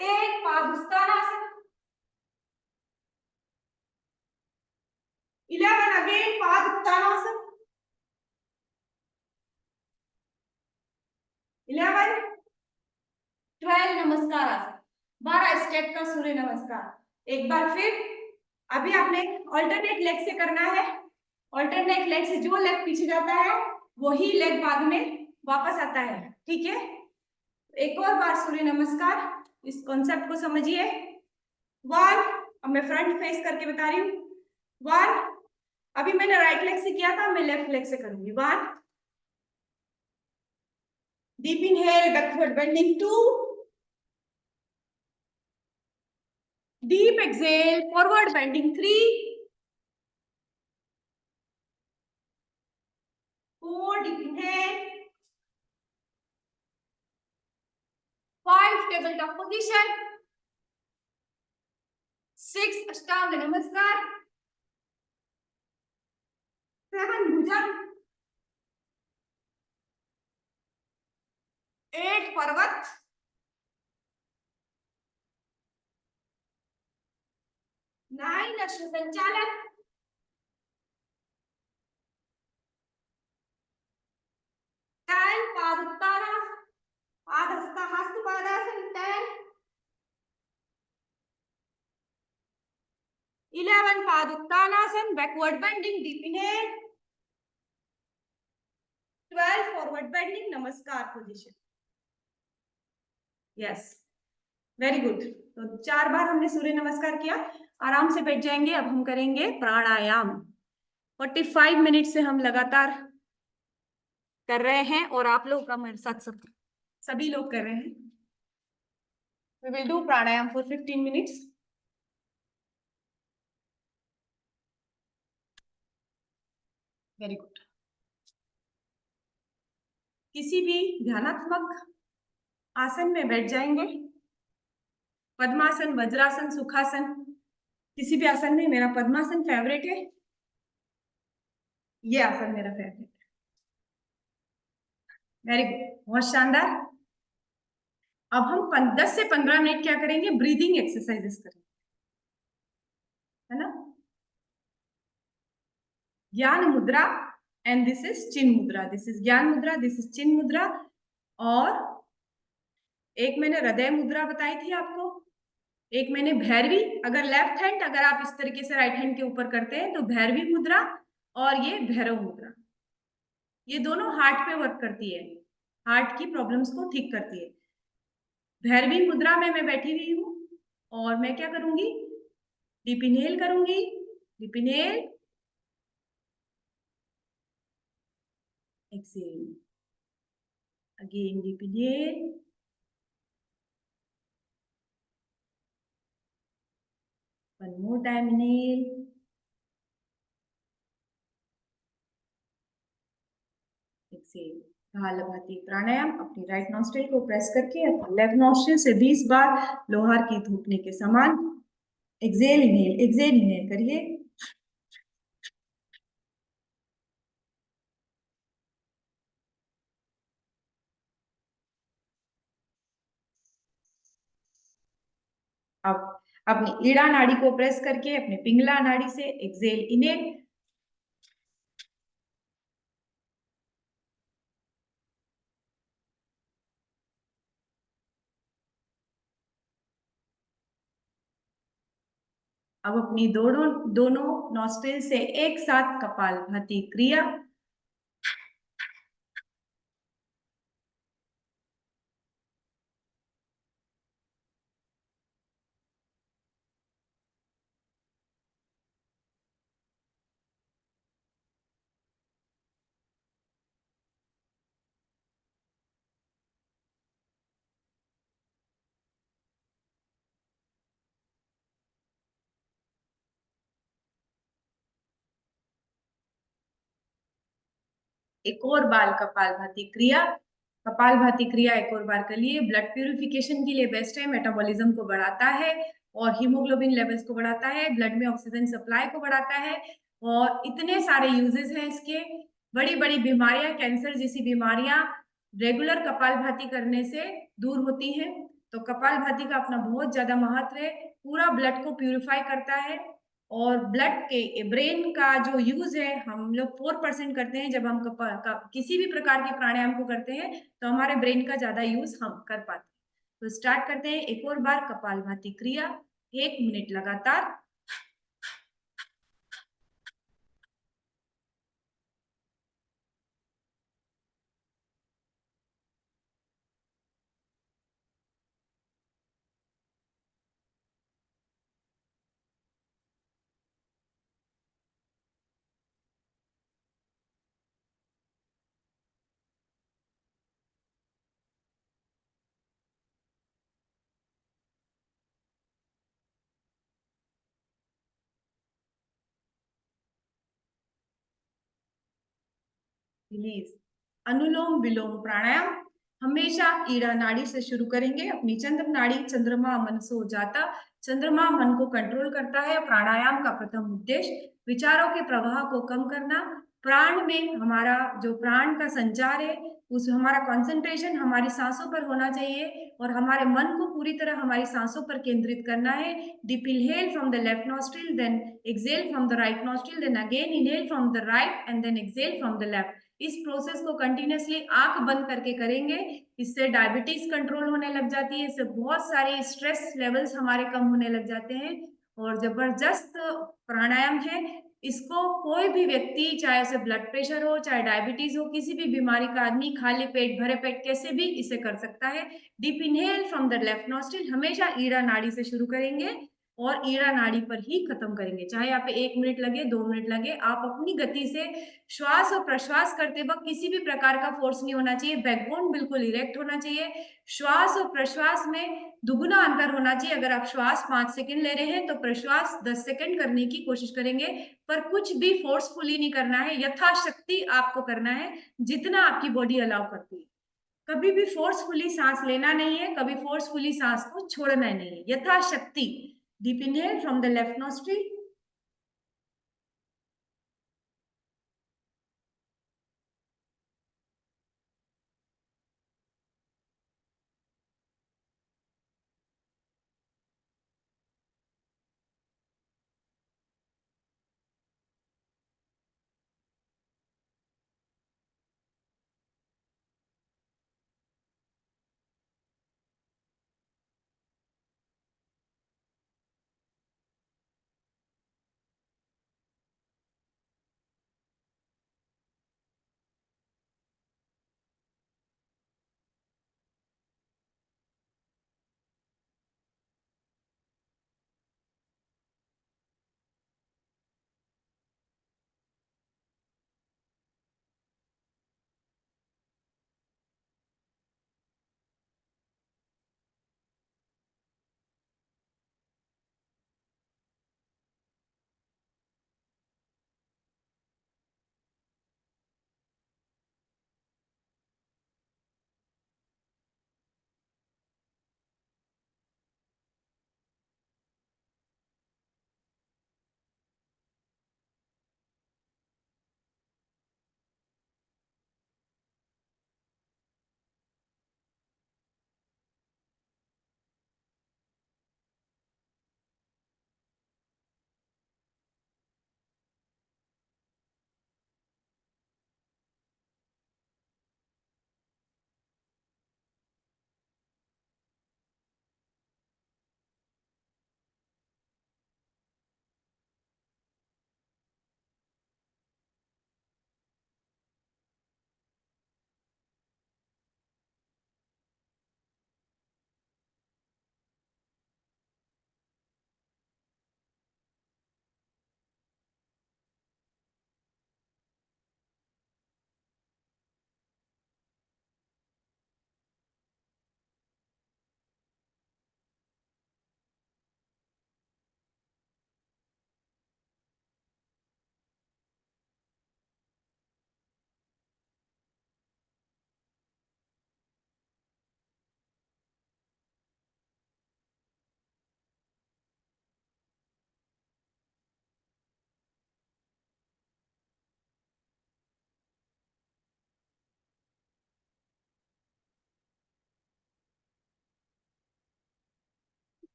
10 पादुस्तानासन, 11 अगेन पादुत्तानासन, 11 12 नमस्कार आसन, 12 स्टेप का सूर्य नमस्कार। एक बार फिर अभी आपने ऑल्टरनेट लेग से करना है। ऑल्टरनेट लेग से जो लेग पीछे जाता है वही लेग बाद में वापस आता है, ठीक है। एक और बार सूर्य नमस्कार, इस कॉन्सेप्ट को समझिए। 1 अब मैं फ्रंट फेस करके बता रही हूँ। 1 अभी मैंने राइट लेग से किया था, मैं लेफ्ट लेग से करूंगी। 1 deep inhale backward bending, 2 deep exhale forward bending, 3 4 deep inhale, 5 table top position, 6 ashtanga namaskar, 7 bhujang, 8 parvat, 9 अश्व संचालन, 10 पादुत्ताना पादहस्त हस्त Padasana, 10 11 पादुत्तानासन backward bending deep inhale, 12 forward bending नमस्कार पोजीशन। Yes, very good. तो 4 बार हमने सूर्य नमस्कार किया, आराम से बैठ जाएंगे। अब हम करेंगे प्राणायाम। 45 मिनट से हम लगातार कर रहे हैं और आप लोग का मेरे साथ सभी लोग कर रहे हैं। We will do pranayama for 15 minutes. Very good. किसी भी ध्यानात्मक आसन में बैठ जाएंगे। पद्मासन, वज्रासन, सुखासन, किसी भी आसन में। मेरा पद्मासन फेवरेट है, ये आसन मेरा फेवरेट है। वेरी गुड, बहुत शानदार। अब हम 10 से 15 मिनट क्या करेंगे, ब्रीदिंग एक्सरसाइजेस करेंगे, है ना। ज्ञान मुद्रा एंड दिस इज चिन मुद्रा। दिस इज ज्ञान मुद्रा, दिस इज चिन मुद्रा। और एक मैंने हृदय मुद्रा बताई थी आपको, एक मैंने भैरवी। अगर लेफ्ट हैंड अगर आप इस तरीके से राइट हैंड के ऊपर करते हैं तो भैरवी मुद्रा, और ये भैरव मुद्रा। ये दोनों हार्ट पे वर्क करती है, हार्ट की प्रॉब्लम्स को ठीक करती है। भैरवी मुद्रा में मैं बैठी हुई हूँ और मैं क्या करूंगी, डीप इनहेल करूंगी, deep inhale, exhale, again deep inhale, one more time inhale, exhale. Kapalbhati pranayama अपनी राइट नॉस्ट्रिल को प्रेस करके अपने लेफ्ट नॉस्ट्रिल से 20 बार लोहार की धूपने के समान एक्सेल इनहेल करिए। अब अपनी ईड़ा नाड़ी को प्रेस करके अपने पिंगला नाड़ी से एक्सेल इनहेल, अब अपनी दोनों दोनों नॉस्ट्रिल से एक साथ कपालभाति क्रिया। एक और बार कपालभाति क्रिया। कपालभाति क्रिया एक और बार कर लिए। ब्लड प्यूरिफिकेशन के लिए बेस्ट है, मेटाबॉलिज्म को बढ़ाता है और हीमोग्लोबिन लेवल्स को बढ़ाता है, ब्लड में ऑक्सीजन सप्लाई को बढ़ाता है और इतने सारे यूजेस हैं इसके। बड़ी बड़ी बीमारियां, कैंसर जैसी बीमारियां रेगुलर कपालभाति करने से दूर होती हैं। तो कपालभाति का अपना बहुत ज्यादा महत्व है, पूरा ब्लड को प्यूरिफाई करता है और ब्लड के ब्रेन का जो यूज है हम लोग 4% करते हैं जब हम किसी भी प्रकार के प्राणायाम को करते हैं, तो हमारे ब्रेन का ज्यादा यूज हम कर पाते हैं। तो स्टार्ट करते हैं एक और बार कपालभाति क्रिया, 1 मिनट लगातार। रिलीज। अनुलोम विलोम प्राणायाम हमेशा ईड़ा नाड़ी से शुरू करेंगे। अपनी चंद्र नाड़ी, चंद्रमा मन सो जाता, चंद्रमा मन को कंट्रोल करता है। प्राणायाम का प्रथम उद्देश्य विचारों के प्रवाह को कम करना, प्राण में हमारा जो प्राण का संचार है उस हमारा कंसंट्रेशन हमारी सांसों पर होना चाहिए और हमारे मन को पूरी तरह हमारी सांसों पर केंद्रित करना है। Deep inhale from the left nostril, then exhale from the right nostril, then again inhale from the right and then exhale from the left. इस प्रोसेस को कंटिन्यूसली आंख बंद करके करेंगे। इससे डायबिटीज कंट्रोल होने लग जाती है, इससे बहुत सारे स्ट्रेस लेवल्स हमारे कम होने लग जाते हैं और जबरदस्त प्राणायाम है। इसको कोई भी व्यक्ति, चाहे उसे ब्लड प्रेशर हो, चाहे डायबिटीज हो, किसी भी बीमारी का आदमी खाली पेट, भरे पेट, कैसे भी इसे कर सकता है। Deep inhale from the left nostril, हमेशा ईड़ा नाड़ी से शुरू करेंगे और ईड़ा नाड़ी पर ही खत्म करेंगे। चाहे यहाँ पे 1 मिनट लगे, 2 मिनट लगे, आप अपनी गति से श्वास और प्रश्वास करते वक्त किसी भी प्रकार का फोर्स नहीं होना चाहिए। बैकबोन बिल्कुल इरेक्ट होना चाहिए। श्वास और प्रश्वास में दुगुना अंतर होना चाहिए। अगर आप श्वास 5 सेकंड ले रहे हैं तो प्रश्वास 10 सेकंड करने की कोशिश करेंगे, पर कुछ भी फोर्सफुली नहीं करना है, यथाशक्ति आपको करना है जितना आपकी बॉडी अलाउ करती है। कभी भी फोर्सफुली सांस लेना नहीं है, कभी फोर्सफुली सांस को छोड़ना नहीं है, यथाशक्ति। Deep inhale from the left nostril,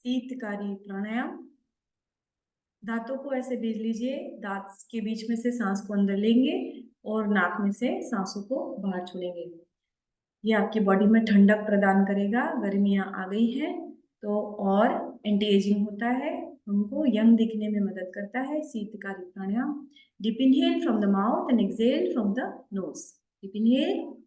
sheetkari pranayama. दांतों को ऐसे बीज लीजिए, दांत के बीच में से सांस को अंदर लेंगे और नाक में से सांसों को बाहर छोड़ेंगे। ये आपकी बॉडी में ठंडक प्रदान करेगा, गर्मियां आ गई हैं तो, और एंटी एजिंग होता है, हमको यंग दिखने में मदद करता है। Sheetkari pranayama. Deep inhale from the mouth and exhale from the nose. Deep inhale.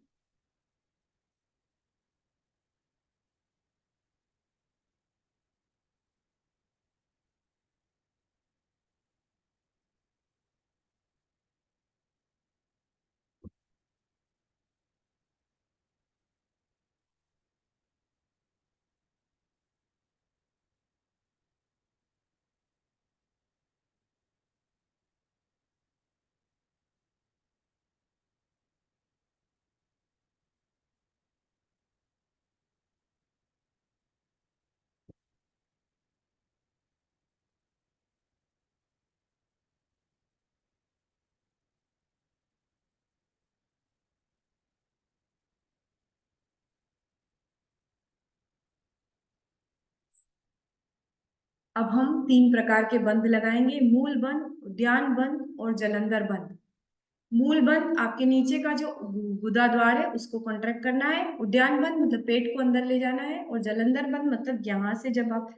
अब हम 3 प्रकार के बंद लगाएंगे, मूल बंद, उद्यान बंद और जलंधर बंद। मूल बंद आपके नीचे का जो गुदा द्वार है उसको कॉन्ट्रैक्ट करना है। उद्यान बंद मतलब पेट को अंदर ले जाना है। और जलंधर बंद मतलब यहाँ से जब आप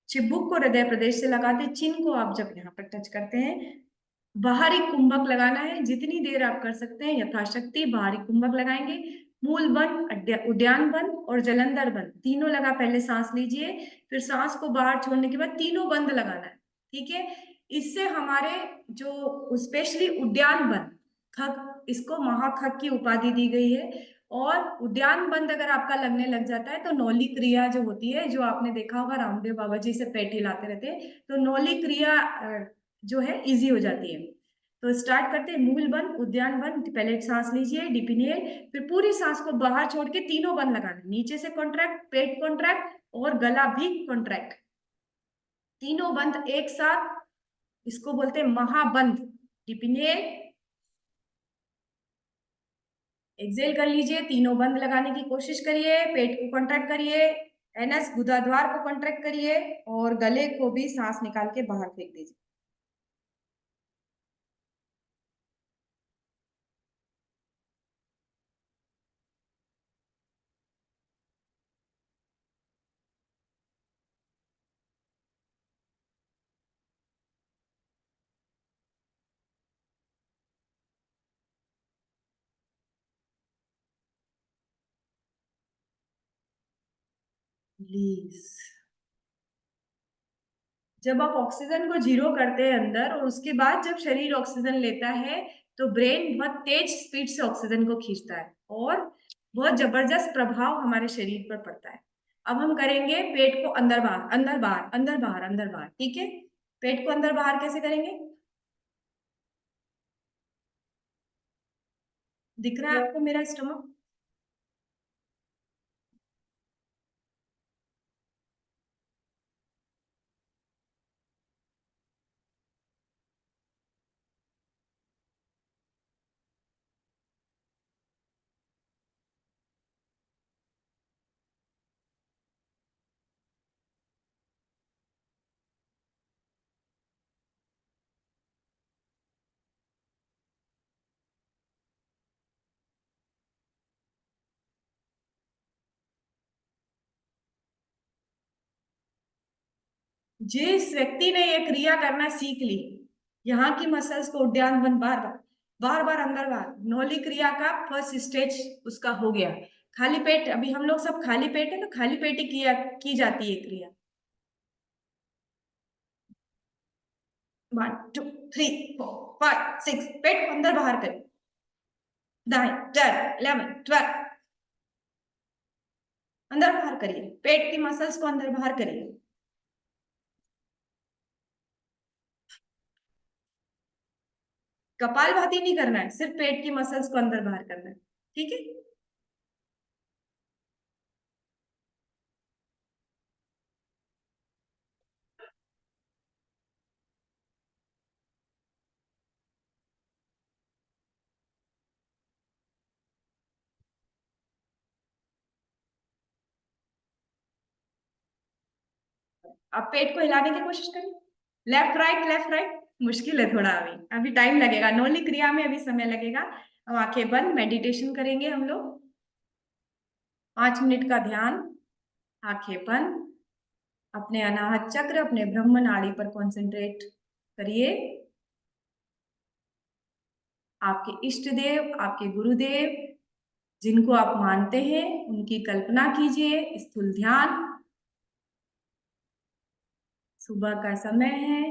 चिबुक को हृदय प्रदेश से लगाते, चिन्ह को आप जब यहाँ पर टच करते हैं, बाहरी कुंभक लगाना है। जितनी देर आप कर सकते हैं यथाशक्ति बाहरी कुंभक लगाएंगे। मूल बंद, उद्यान बंद और जलंधर बंद तीनों लगा, पहले सांस लीजिए, फिर सांस को बाहर छोड़ने के बाद तीनों बंद लगाना है। ठीक है। इससे हमारे जो स्पेशली उद्यान बंद, खग, इसको महाखग की उपाधि दी गई है। और उद्यान बंद अगर आपका लगने लग जाता है तो नौली क्रिया जो होती है, जो आपने देखा होगा रामदेव बाबा जी से पेट हिलाते रहते हैं, तो नौली क्रिया जो है इजी हो जाती है। तो स्टार्ट करते हैं। मूल बंद, उद्यान बंद। पहले सांस लीजिए, डीप इनहेल, फिर पूरी सांस को बाहर छोड़ के तीनों बंद लगाना, नीचे से कॉन्ट्रैक्ट, पेट कॉन्ट्रैक्ट और गला भी कॉन्ट्रैक्ट, तीनों बंद एक साथ। इसको बोलते हैं महाबंद। डीप इनहेल, एक्सेल कर लीजिए, तीनों बंद लगाने की कोशिश करिए, पेट को कॉन्ट्रैक्ट करिए, एनएस गुदाद्वार को कॉन्ट्रैक्ट करिए और गले को भी सांस निकाल के बाहर फेंक दीजिए। प्लीज। जब आप ऑक्सीजन को जीरो करते हैं अंदर और उसके बाद जब शरीर ऑक्सीजन लेता है तो ब्रेन बहुत तेज स्पीड से ऑक्सीजन को खींचता है और बहुत जबरदस्त प्रभाव हमारे शरीर पर पड़ता है। अब हम करेंगे पेट को अंदर बाहर, अंदर बाहर, अंदर बाहर, अंदर बाहर। ठीक है। पेट को अंदर बाहर कैसे करेंगे? दिख रहा है आपको मेरा स्टमक? जिस व्यक्ति ने ये क्रिया करना सीख ली, यहाँ की मसल्स को उद्यान बन, बार बार बार बार अंदर बाहर, नौली क्रिया का फर्स्ट स्टेज उसका हो गया। खाली पेट, अभी हम लोग सब खाली पेट है तो खाली पेट ही किया की जाती है क्रिया। 1 2 3 4 5 6, पेट को अंदर बाहर करें। 9 10 11 12, अंदर बाहर करिए, पेट की मसल्स को अंदर बाहर करिए। कपालभाति नहीं करना है, सिर्फ पेट की मसल्स को अंदर बाहर करना है। ठीक है। आप पेट को हिलाने की कोशिश करिए, लेफ्ट राइट, मुश्किल है थोड़ा, अभी टाइम लगेगा, नौली क्रिया में अभी समय लगेगा। अब आंखें बंद, मेडिटेशन करेंगे हम लोग, 5 मिनट का ध्यान, आंखें बंद, अपने अनाहत चक्र, अपने ब्रह्म नाड़ी पर कंसंट्रेट करिए। आपके इष्ट देव, आपके गुरुदेव जिनको आप मानते हैं उनकी कल्पना कीजिए, स्थूल ध्यान। सुबह का समय है,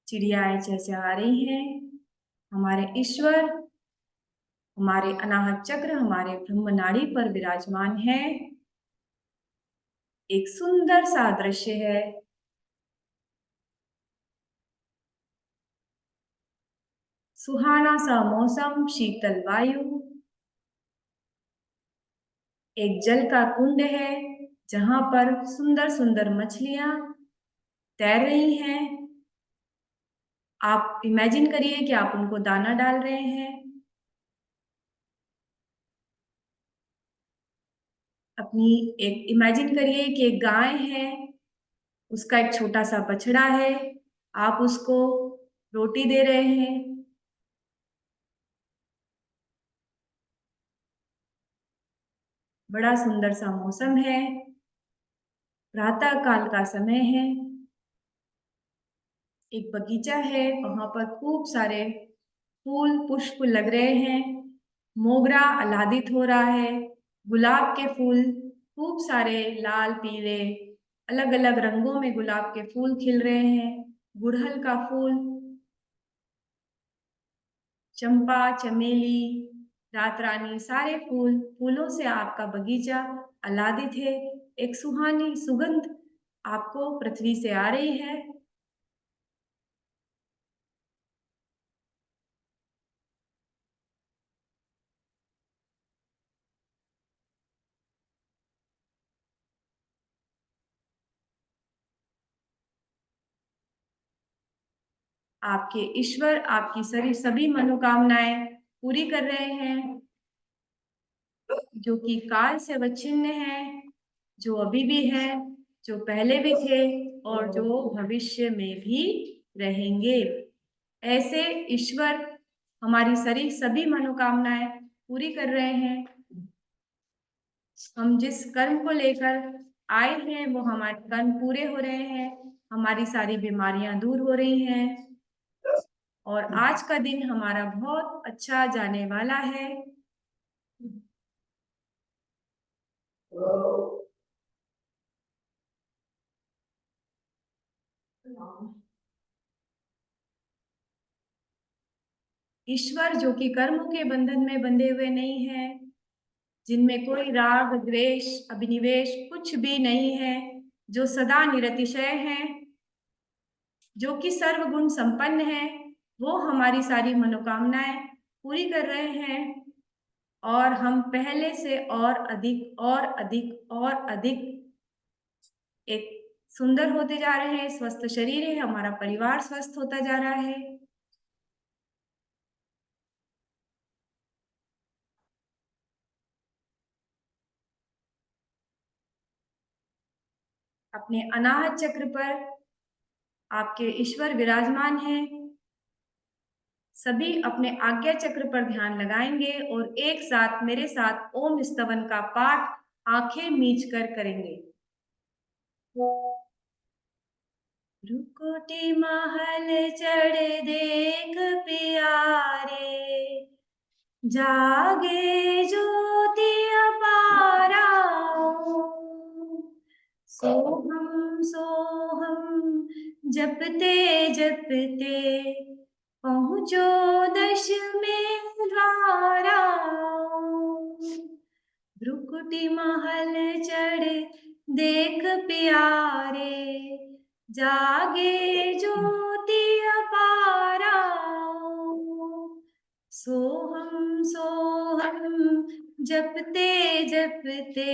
चिड़ियाएं चहचहा रही हैं, हमारे ईश्वर हमारे अनाहत चक्र, हमारे ब्रह्म नाड़ी पर विराजमान है। एक सुंदर सा दृश्य है, सुहाना सा मौसम, शीतल वायु, एक जल का कुंड है जहां पर सुंदर सुंदर मछलियां तैर रही हैं। आप इमेजिन करिए कि आप उनको दाना डाल रहे हैं। अपनी एक इमेजिन करिए कि एक गाय है, उसका एक छोटा सा बछड़ा है, आप उसको रोटी दे रहे हैं। बड़ा सुंदर सा मौसम है, प्रातः काल का समय है, एक बगीचा है, वहां पर खूब सारे फूल पुष्प लग रहे हैं, मोगरा आह्लादित हो रहा है, गुलाब के फूल खूब सारे लाल पीले अलग अलग रंगों में गुलाब के फूल खिल रहे हैं, गुड़हल का फूल, चंपा, चमेली, रात रानी, सारे फूलों से आपका बगीचा आह्लादित है। एक सुहानी सुगंध आपको पृथ्वी से आ रही है। आपके ईश्वर आपकी सभी मनोकामनाएं पूरी कर रहे हैं, जो कि काल से अवच्छिन्न है, जो अभी भी है, जो पहले भी थे और जो भविष्य में भी रहेंगे। ऐसे ईश्वर हमारी सभी मनोकामनाएं पूरी कर रहे हैं। हम जिस कर्म को लेकर आए हैं वो हमारे कर्म पूरे हो रहे हैं, हमारी सारी बीमारियां दूर हो रही हैं और आज का दिन हमारा बहुत अच्छा जाने वाला है। ईश्वर जो कि कर्मों के बंधन में बंधे हुए नहीं है, जिनमें कोई राग द्वेष अभिनिवेश कुछ भी नहीं है, जो सदा निरतिशय हैं, जो कि सर्वगुण संपन्न है, वो हमारी सारी मनोकामनाएं पूरी कर रहे हैं और हम पहले से और अधिक और अधिक और अधिक एक सुंदर होते जा रहे हैं। स्वस्थ शरीर है, हमारा परिवार स्वस्थ होता जा रहा है। अपने अनाहत चक्र पर आपके ईश्वर विराजमान हैं। सभी अपने आज्ञा चक्र पर ध्यान लगाएंगे और एक साथ मेरे साथ ओम स्तवन का पाठ आंखें मीच कर करेंगे। रुकुटी महल चढ़ देख प्यारे, जागे ज्योति अपारा, सोहम सोहम जपते जपते पहुँचो दशमें द्वारा। भ्रुकुटी महल चढ़ देख प्यारे, जागे ज्योति अपारा, सोहम सोहम जपते जपते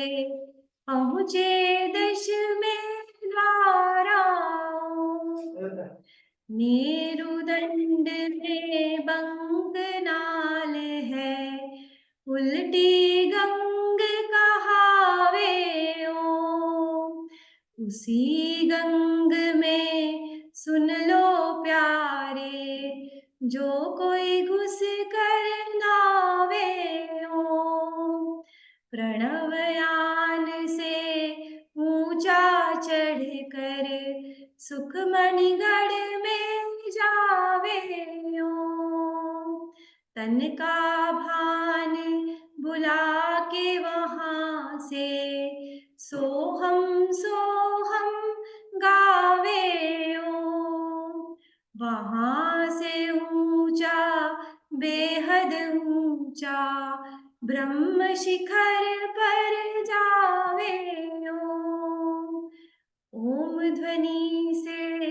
पहुँचे दशमें द्वारा। मेरुदंड में बंग नाल है, उल्टी गंग कहावे ओम, उसी गंग में सुन लो प्यारे, जो कोई घुस कर नावे ओम। प्रणवयान से ऊंचा चढ़ कर सुखमणिगढ़ में जावे ओम। तन का भान बुला के वहां से सोहम सोहम गावे ओम। वहां से ऊंचा बेहद ऊंचा ब्रह्म शिखर पर जावे ओम। ओम ध्वनि से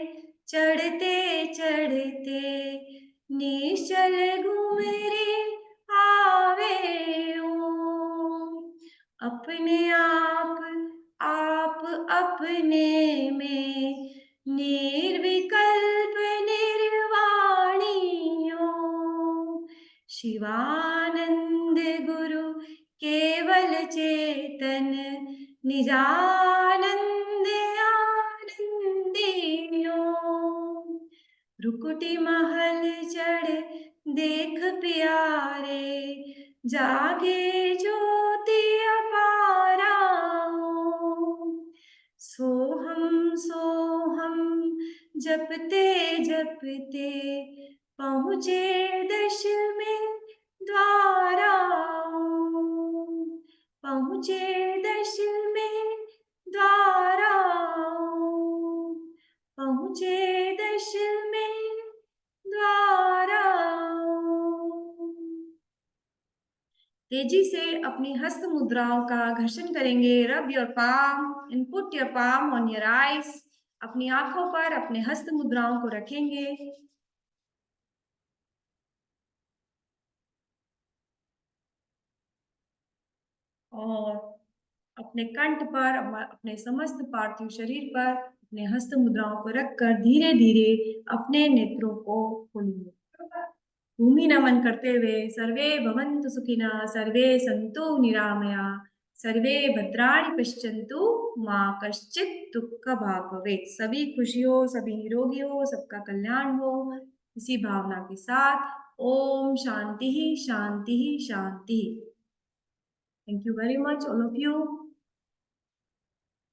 चढ़ते चढ़ते निश्चल घुमरे आवे ओम। अपने आप अपने में निर्विकल्प निर्वाणी ओम। शिवानंद गुरु केवल चेतन निजानंद आनंदी ओम। रुकुटी महल चढ़ देख प्यारे, जागे ज्योति अपारा ओम। सोहम सोहम जपते जपते पहुँचे दशमें द्वारा ओम। पहुँचे दशमें द्वारा ओम। पहुँचे दशमें द्वारा ओम। तेजी से अपनी हस्त मुद्राओं का घर्षण करेंगे। Rub your palm and put your palm on your eyes. अपनी आंखों पर अपने हस्त मुद्राओं को रखेंगे और अपने कंठ पर, अपने समस्त पार्थिव शरीर पर अपने हस्त मुद्राओं को रखकर धीरे धीरे अपने नेत्रों को खोलिए। भूमि नमन करते हुए सर्वे भवन्तु सुखिनः, सर्वे सन्तु निरामया, सर्वे भद्राणि पश्यन्तु, मां कश्चित् दुःख भाग् भवेत्। सभी खुशी हो, सभी निरोगी हो, सबका कल्याण हो। इसी भावना के साथ ओम शांति ही शांति ही शांति। Thank you very much, all of you.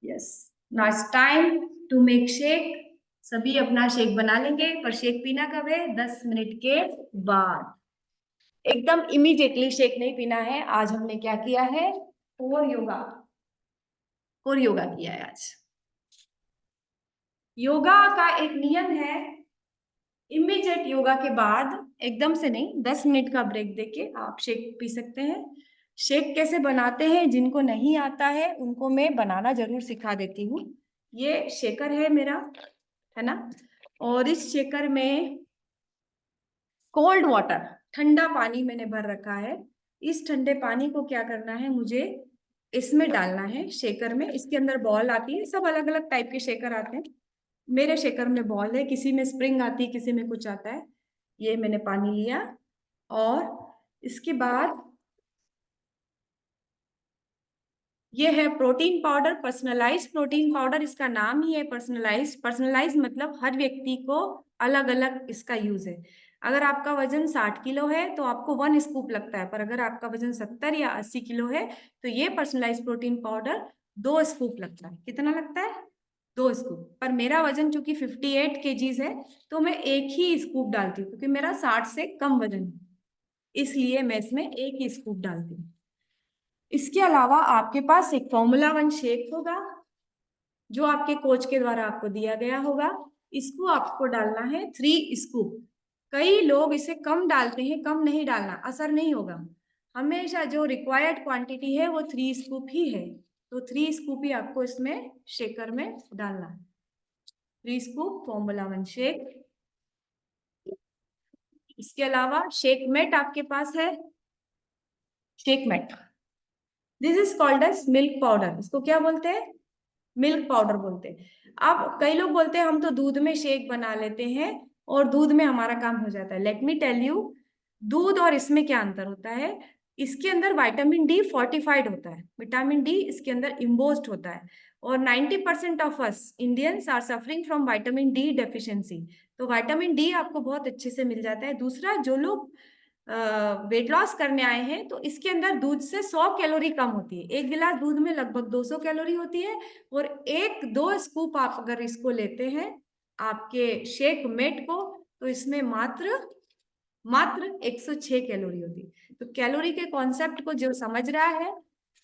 Yes, now it's time to make shake. सभी अपना शेक बना लेंगे, पर शेक पीना कब है? 10 मिनट के बाद। एकदम इमीडिएटली शेक नहीं पीना है। आज हमने क्या किया है? कोर योगा किया है आज। योगा का एक नियम है, इमीडिएट योगा के बाद एकदम से नहीं, 10 मिनट का ब्रेक देके आप शेक पी सकते हैं। शेक कैसे बनाते हैं, जिनको नहीं आता है उनको मैं बनाना जरूर सिखा देती हूँ। ये शेकर है मेरा, है ना, और इस शेकर में कोल्ड वाटर, ठंडा पानी मैंने भर रखा है। इस ठंडे पानी को क्या करना है, मुझे इसमें डालना है शेकर में। इसके अंदर बॉल आती है, सब अलग अलग टाइप के शेकर आते हैं। मेरे शेकर में बॉल है, किसी में स्प्रिंग आती है, किसी में कुछ आता है। ये मैंने पानी लिया और इसके बाद ये है protein powder, personalised protein powder. इसका नाम ही है पर्सनलाइज्ड। पर्सनलाइज्ड मतलब हर व्यक्ति को अलग अलग इसका यूज है। अगर आपका वजन 60 किलो है तो आपको 1 स्कूप लगता है, पर अगर आपका वजन 70 या 80 किलो है तो ये पर्सनलाइज्ड प्रोटीन पाउडर 2 स्कूप लगता है। कितना लगता है? 2 स्कूप। पर मेरा वजन चूंकि 58 kgs है तो मैं एक ही स्कूप डालती हूँ, क्योंकि मेरा 60 से कम वजन है, इसलिए मैं इसमें एक ही स्कूप डालती हूँ। इसके अलावा आपके पास एक फॉर्मूला 1 शेक होगा जो आपके कोच के द्वारा आपको दिया गया होगा। इसको आपको डालना है 3 स्कूप। कई लोग इसे कम डालते हैं, कम नहीं डालना, असर नहीं होगा। हमेशा जो रिक्वायर्ड क्वांटिटी है वो 3 स्कूप ही है, तो 3 स्कूप ही आपको इसमें शेकर में डालना है। 3 स्कूप फॉर्मूला 1 शेक। इसके अलावा शेक मेट आपके पास है, शेक मेट। This is called as milk powder. इसको क्या बोलते हैं? मिल्क पाउडर बोलते हैं। अब कई लोग बोलते हैं हम तो दूध में शेक बना लेते हैं और दूध में हमारा काम हो जाता है। लेट मी टेल यू, दूध और इसमें क्या अंतर होता है। इसके अंदर विटामिन डी फोर्टिफाइड होता है, विटामिन डी इसके अंदर इम्बोज्ड होता है, और 90% of us Indians are suffering from vitamin D deficiency. तो विटामिन डी आपको बहुत अच्छे से मिल जाता है। दूसरा, जो लोग वेट लॉस करने आए हैं तो इसके अंदर दूध से 100 कैलोरी कम होती है। एक गिलास दूध में लगभग 200 कैलोरी होती है, और 1-2 स्कूप आप अगर इसको लेते हैं आपके शेक मेट को, तो इसमें मात्र 106 कैलोरी होती है। तो कैलोरी के कॉन्सेप्ट को जो समझ रहा है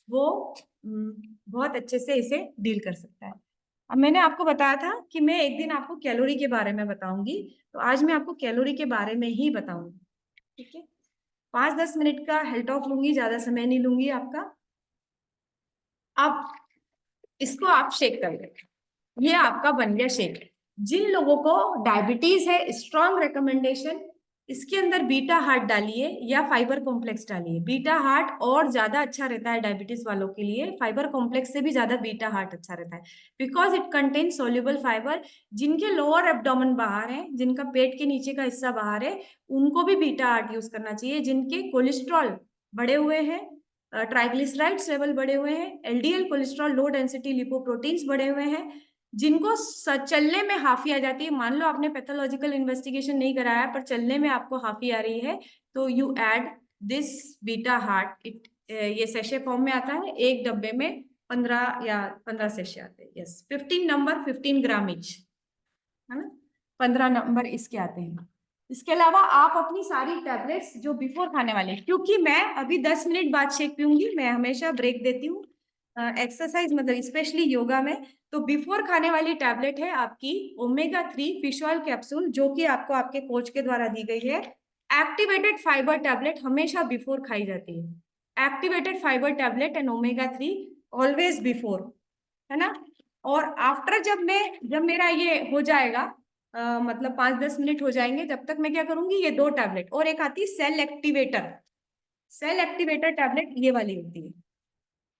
वो बहुत अच्छे से इसे डील कर सकता है। अब मैंने आपको बताया था कि मैं एक दिन आपको कैलोरी के बारे में बताऊंगी, तो आज मैं आपको कैलोरी के बारे में ही बताऊंगी। ठीक है, 5-10 मिनट का हेल्थ टॉक लूंगी, ज्यादा समय नहीं लूंगी आपका। अब इसको आप शेक कर लें। ये आपका बन गया शेक। जिन लोगों को डायबिटीज है, स्ट्रॉन्ग रिकमेंडेशन, इसके अंदर बीटा हार्ट डालिए या फाइबर कॉम्प्लेक्स डालिए। बीटा हार्ट और ज्यादा अच्छा रहता है डायबिटीज वालों के लिए, फाइबर कॉम्प्लेक्स से भी ज्यादा बीटा हार्ट अच्छा रहता है, because it contain soluble fibre. जिनके लोअर एब्डोमेन बाहर है, जिनका पेट के नीचे का हिस्सा बाहर है, उनको भी बीटा हार्ट यूज करना चाहिए। जिनके कोलेस्ट्रॉल बढ़े हुए हैं, ट्राइग्लिसराइड्स लेवल बढ़े हुए हैं, LDL cholesterol, low density lipoproteins बढ़े हुए हैं, जिनको चलने में हाफी आ जाती है, मान लो आपने पैथोलॉजिकल इन्वेस्टिगेशन नहीं कराया पर चलने में आपको हाफी आ रही है, तो you add this beta heart. ये सेशे फॉर्म में आता है, एक डब्बे में 15 सेशे आते हैं। यस, 15 नंबर, 15 ग्राम ईच, है ना, 15 नंबर इसके आते हैं। इसके अलावा आप अपनी सारी टैबलेट्स जो बिफोर खाने वाले, क्योंकि मैं अभी 10 मिनट बाद शेक पीऊंगी, मैं हमेशा ब्रेक देती हूँ एक्सरसाइज मतलब स्पेशली योगा में, तो बिफोर खाने वाली टैबलेट है आपकी ओमेगा 3 फिश ऑयल कैप्सूल, जो कि आपको आपके कोच के द्वारा दी गई है। एक्टिवेटेड फाइबर टैबलेट हमेशा बिफोर खाई जाती है। Activated fibre tablet and omega 3 always before, है ना। और आफ्टर जब मेरा ये हो जाएगा, मतलब 5-10 मिनट हो जाएंगे, जब तक मैं क्या करूंगी, ये 2 टैबलेट और एक आती है cell activator. Cell activator tablet ये वाली होती है,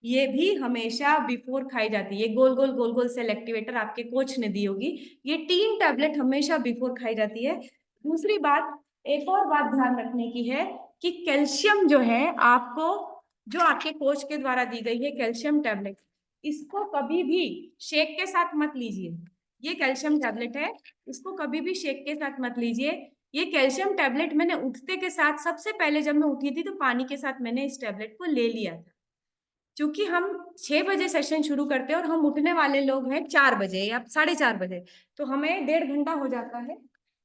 ये भी हमेशा बिफोर खाई जाती है। ये गोल गोल गोल गोल सेल एक्टिवेटर आपके कोच ने दी होगी। ये 3 टैबलेट हमेशा बिफोर खाई जाती है। दूसरी बात, एक और बात ध्यान रखने की है कि कैल्शियम जो है आपको, जो आपके कोच के द्वारा दी गई है कैल्शियम टैबलेट, इसको कभी भी शेक के साथ मत लीजिए। ये कैल्शियम टैबलेट है, इसको कभी भी शेक के साथ मत लीजिए। ये कैल्शियम टैबलेट मैंने उठते के साथ, सबसे पहले जब मैं उठी थी तो पानी के साथ मैंने इस टैबलेट को ले लिया था। क्योंकि हम 6 बजे सेशन शुरू करते हैं और हम उठने वाले लोग हैं 4 बजे या 4:30 बजे, तो हमें 1.5 घंटा हो जाता है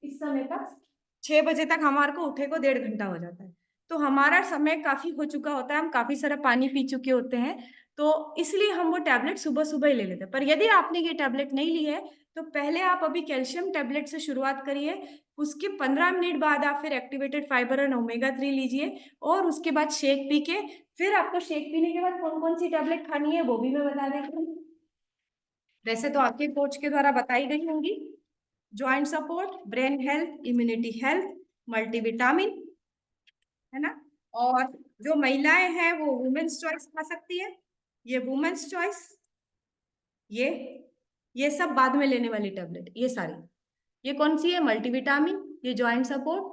इस समय तक। 6 बजे तक हमारे को उठे को 1.5 घंटा हो जाता है, तो हमारा समय काफी हो चुका होता है, हम काफी सारा पानी पी चुके होते हैं, तो इसलिए हम वो टैबलेट सुबह सुबह ही ले लेते हैं। पर यदि आपने ये टैबलेट नहीं ली है तो पहले आप अभी कैल्शियम टैबलेट से शुरुआत करिए, उसके 15 मिनट बाद आप फिर एक्टिवेटेड फाइबर और ओमेगा 3 लीजिए, और उसके बाद शेक पी के, फिर आपको शेक पीने के बाद कौन कौन सी टैबलेट खानी है वो भी मैं बता देती हूँ। वैसे तो आपके कोच के द्वारा बताई गई होंगी, joint support, brain health, immunity health, multivitamin, है ना। और जो महिलाएं हैं वो वुमेन्स चॉइस खा सकती है, ये वुमेन्स चॉइस, ये सब बाद में लेने वाली टैबलेट, ये सारी। ये कौन सी है, मल्टीविटामिन, ये ज्वाइंट सपोर्ट,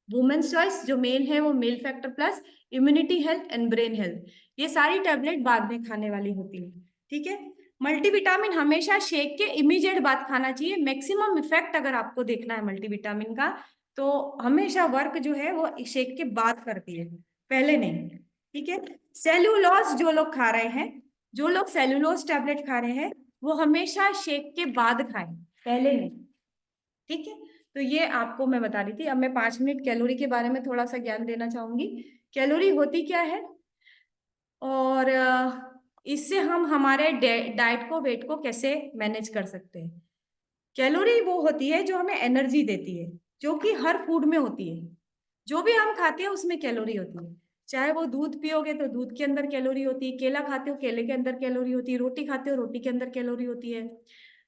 वुमेन्स चॉइस जो मेल है वो mail factor plus, immunity health and brain health, ये सारी टैबलेट बाद में खाने वाली होती है। ठीक है, मल्टीविटामिन हमेशा शेक के इमीडिएट बाद खाना चाहिए। मैक्सिमम इफेक्ट अगर आपको देखना है मल्टीविटामिन का, तो हमेशा वर्क जो है वो शेक के बाद करती है, पहले नहीं। ठीक है, सेल्यूलोज जो लोग खा रहे हैं, जो लोग सेल्यूलोज टैबलेट खा रहे हैं, वो हमेशा शेक के बाद खाएं, पहले नहीं। ठीक है, तो ये आपको मैं बता रही थी। अब मैं 5 मिनट कैलोरी के बारे में थोड़ा सा ज्ञान देना चाहूंगी। कैलोरी होती क्या है, और इससे हम हमारे डाइट को, वेट को कैसे मैनेज कर सकते हैं। कैलोरी वो होती है जो हमें एनर्जी देती है, जो कि हर फूड में होती है। जो भी हम खाते हैं उसमें कैलोरी होती है। चाहे वो दूध पियोगे तो दूध के अंदर कैलोरी होती है, केला खाते हो केले के अंदर कैलोरी होती है, रोटी खाते हो रोटी के अंदर कैलोरी होती है,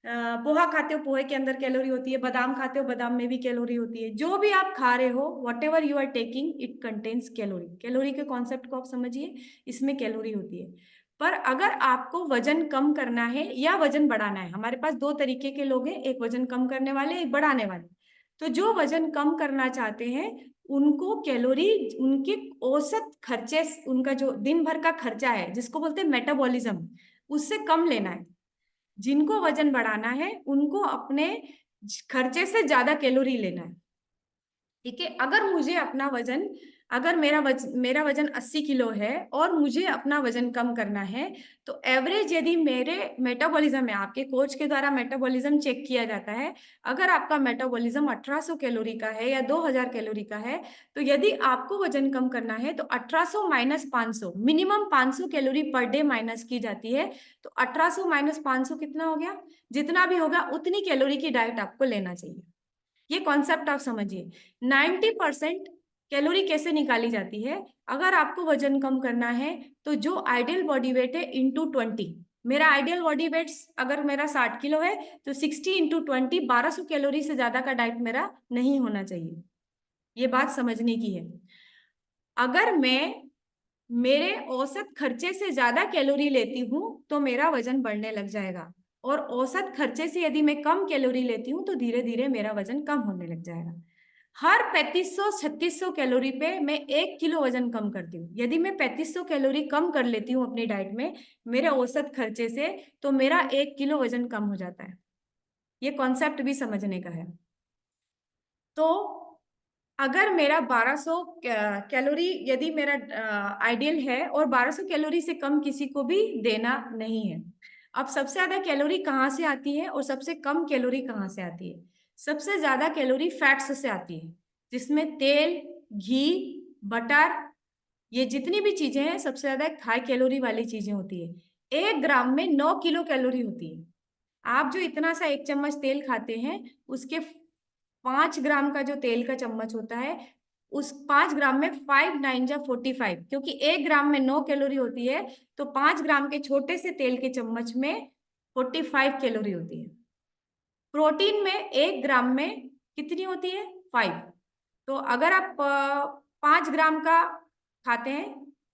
पोहा खाते हो पोहे के अंदर कैलोरी होती है, बादाम खाते हो बादाम में भी कैलोरी होती है। जो भी आप खा रहे हो, whatever you are taking, it contains calorie. Calorie के कॉन्सेप्ट को आप समझिए, इसमें कैलोरी होती है। पर अगर आपको वजन कम करना है या वजन बढ़ाना है, हमारे पास 2 तरीके के लोग हैं, एक वजन कम करने वाले, एक बढ़ाने वाले। तो जो वजन कम करना चाहते हैं उनको कैलोरी, उनके औसत खर्चे, उनका जो दिन भर का खर्चा है जिसको बोलते हैं मेटाबॉलिज्म, उससे कम लेना है। जिनको वजन बढ़ाना है उनको अपने खर्चे से ज्यादा कैलोरी लेना है। ठीक है, अगर मुझे अपना वजन, अगर मेरा वजन 80 किलो है और मुझे अपना वजन कम करना है, तो एवरेज यदि मेरे मेटाबॉलिज्म है, आपके कोच के द्वारा मेटाबॉलिज्म चेक किया जाता है, अगर आपका मेटाबॉलिज्म 1800 कैलोरी का है या 2000 कैलोरी का है, तो यदि आपको वजन कम करना है तो 1800 minus 500, minimum 500 calorie per day minus की जाती है। तो 1800 माइनस 500 कितना हो गया? जितना भी होगा उतनी कैलोरी की डाइट आपको लेना चाहिए। ये कॉन्सेप्ट आप समझिए। 90% कैलोरी कैसे निकाली जाती है? अगर आपको वजन कम करना है तो जो आइडियल बॉडी वेट है इंटू 20, मेरा आइडियल बॉडी वेट अगर मेरा 60 किलो है तो 60 इंटू 20, 1200 कैलोरी से ज्यादा का डाइट मेरा नहीं होना चाहिए। ये बात समझने की है। अगर मैं मेरे औसत खर्चे से ज्यादा कैलोरी लेती हूँ तो मेरा वजन बढ़ने लग जाएगा, और औसत खर्चे से यदि मैं कम कैलोरी लेती हूँ तो धीरे धीरे मेरा वजन कम होने लग जाएगा। हर 3500-3600 कैलोरी पे मैं 1 किलो वजन कम करती हूँ। यदि मैं 3500 कैलोरी कम कर लेती हूँ अपनी डाइट में मेरे औसत खर्चे से, तो मेरा 1 किलो वजन कम हो जाता है। ये कॉन्सेप्ट भी समझने का है। तो अगर मेरा 1200 कैलोरी यदि मेरा आइडियल है, और 1200 कैलोरी से कम किसी को भी देना नहीं है। अब सबसे ज्यादा कैलोरी कहाँ से आती है और सबसे कम कैलोरी कहाँ से आती है? सबसे ज्यादा कैलोरी फैट्स से आती है, जिसमें तेल, घी, बटर, ये जितनी भी चीजें हैं सबसे ज्यादा हाई कैलोरी वाली चीजें होती है। 1 ग्राम में 9 किलो कैलोरी होती है। आप जो इतना सा 1 चम्मच तेल खाते हैं, उसके 5 ग्राम का जो तेल का चम्मच होता है, उस 5 ग्राम में 5 9 जा 45, क्योंकि 1 ग्राम में 9 कैलोरी होती है, तो 5 ग्राम के छोटे से तेल के चम्मच में 45 कैलोरी होती है। प्रोटीन में 1 ग्राम में कितनी होती है? 5। तो अगर आप 5 ग्राम का खाते हैं,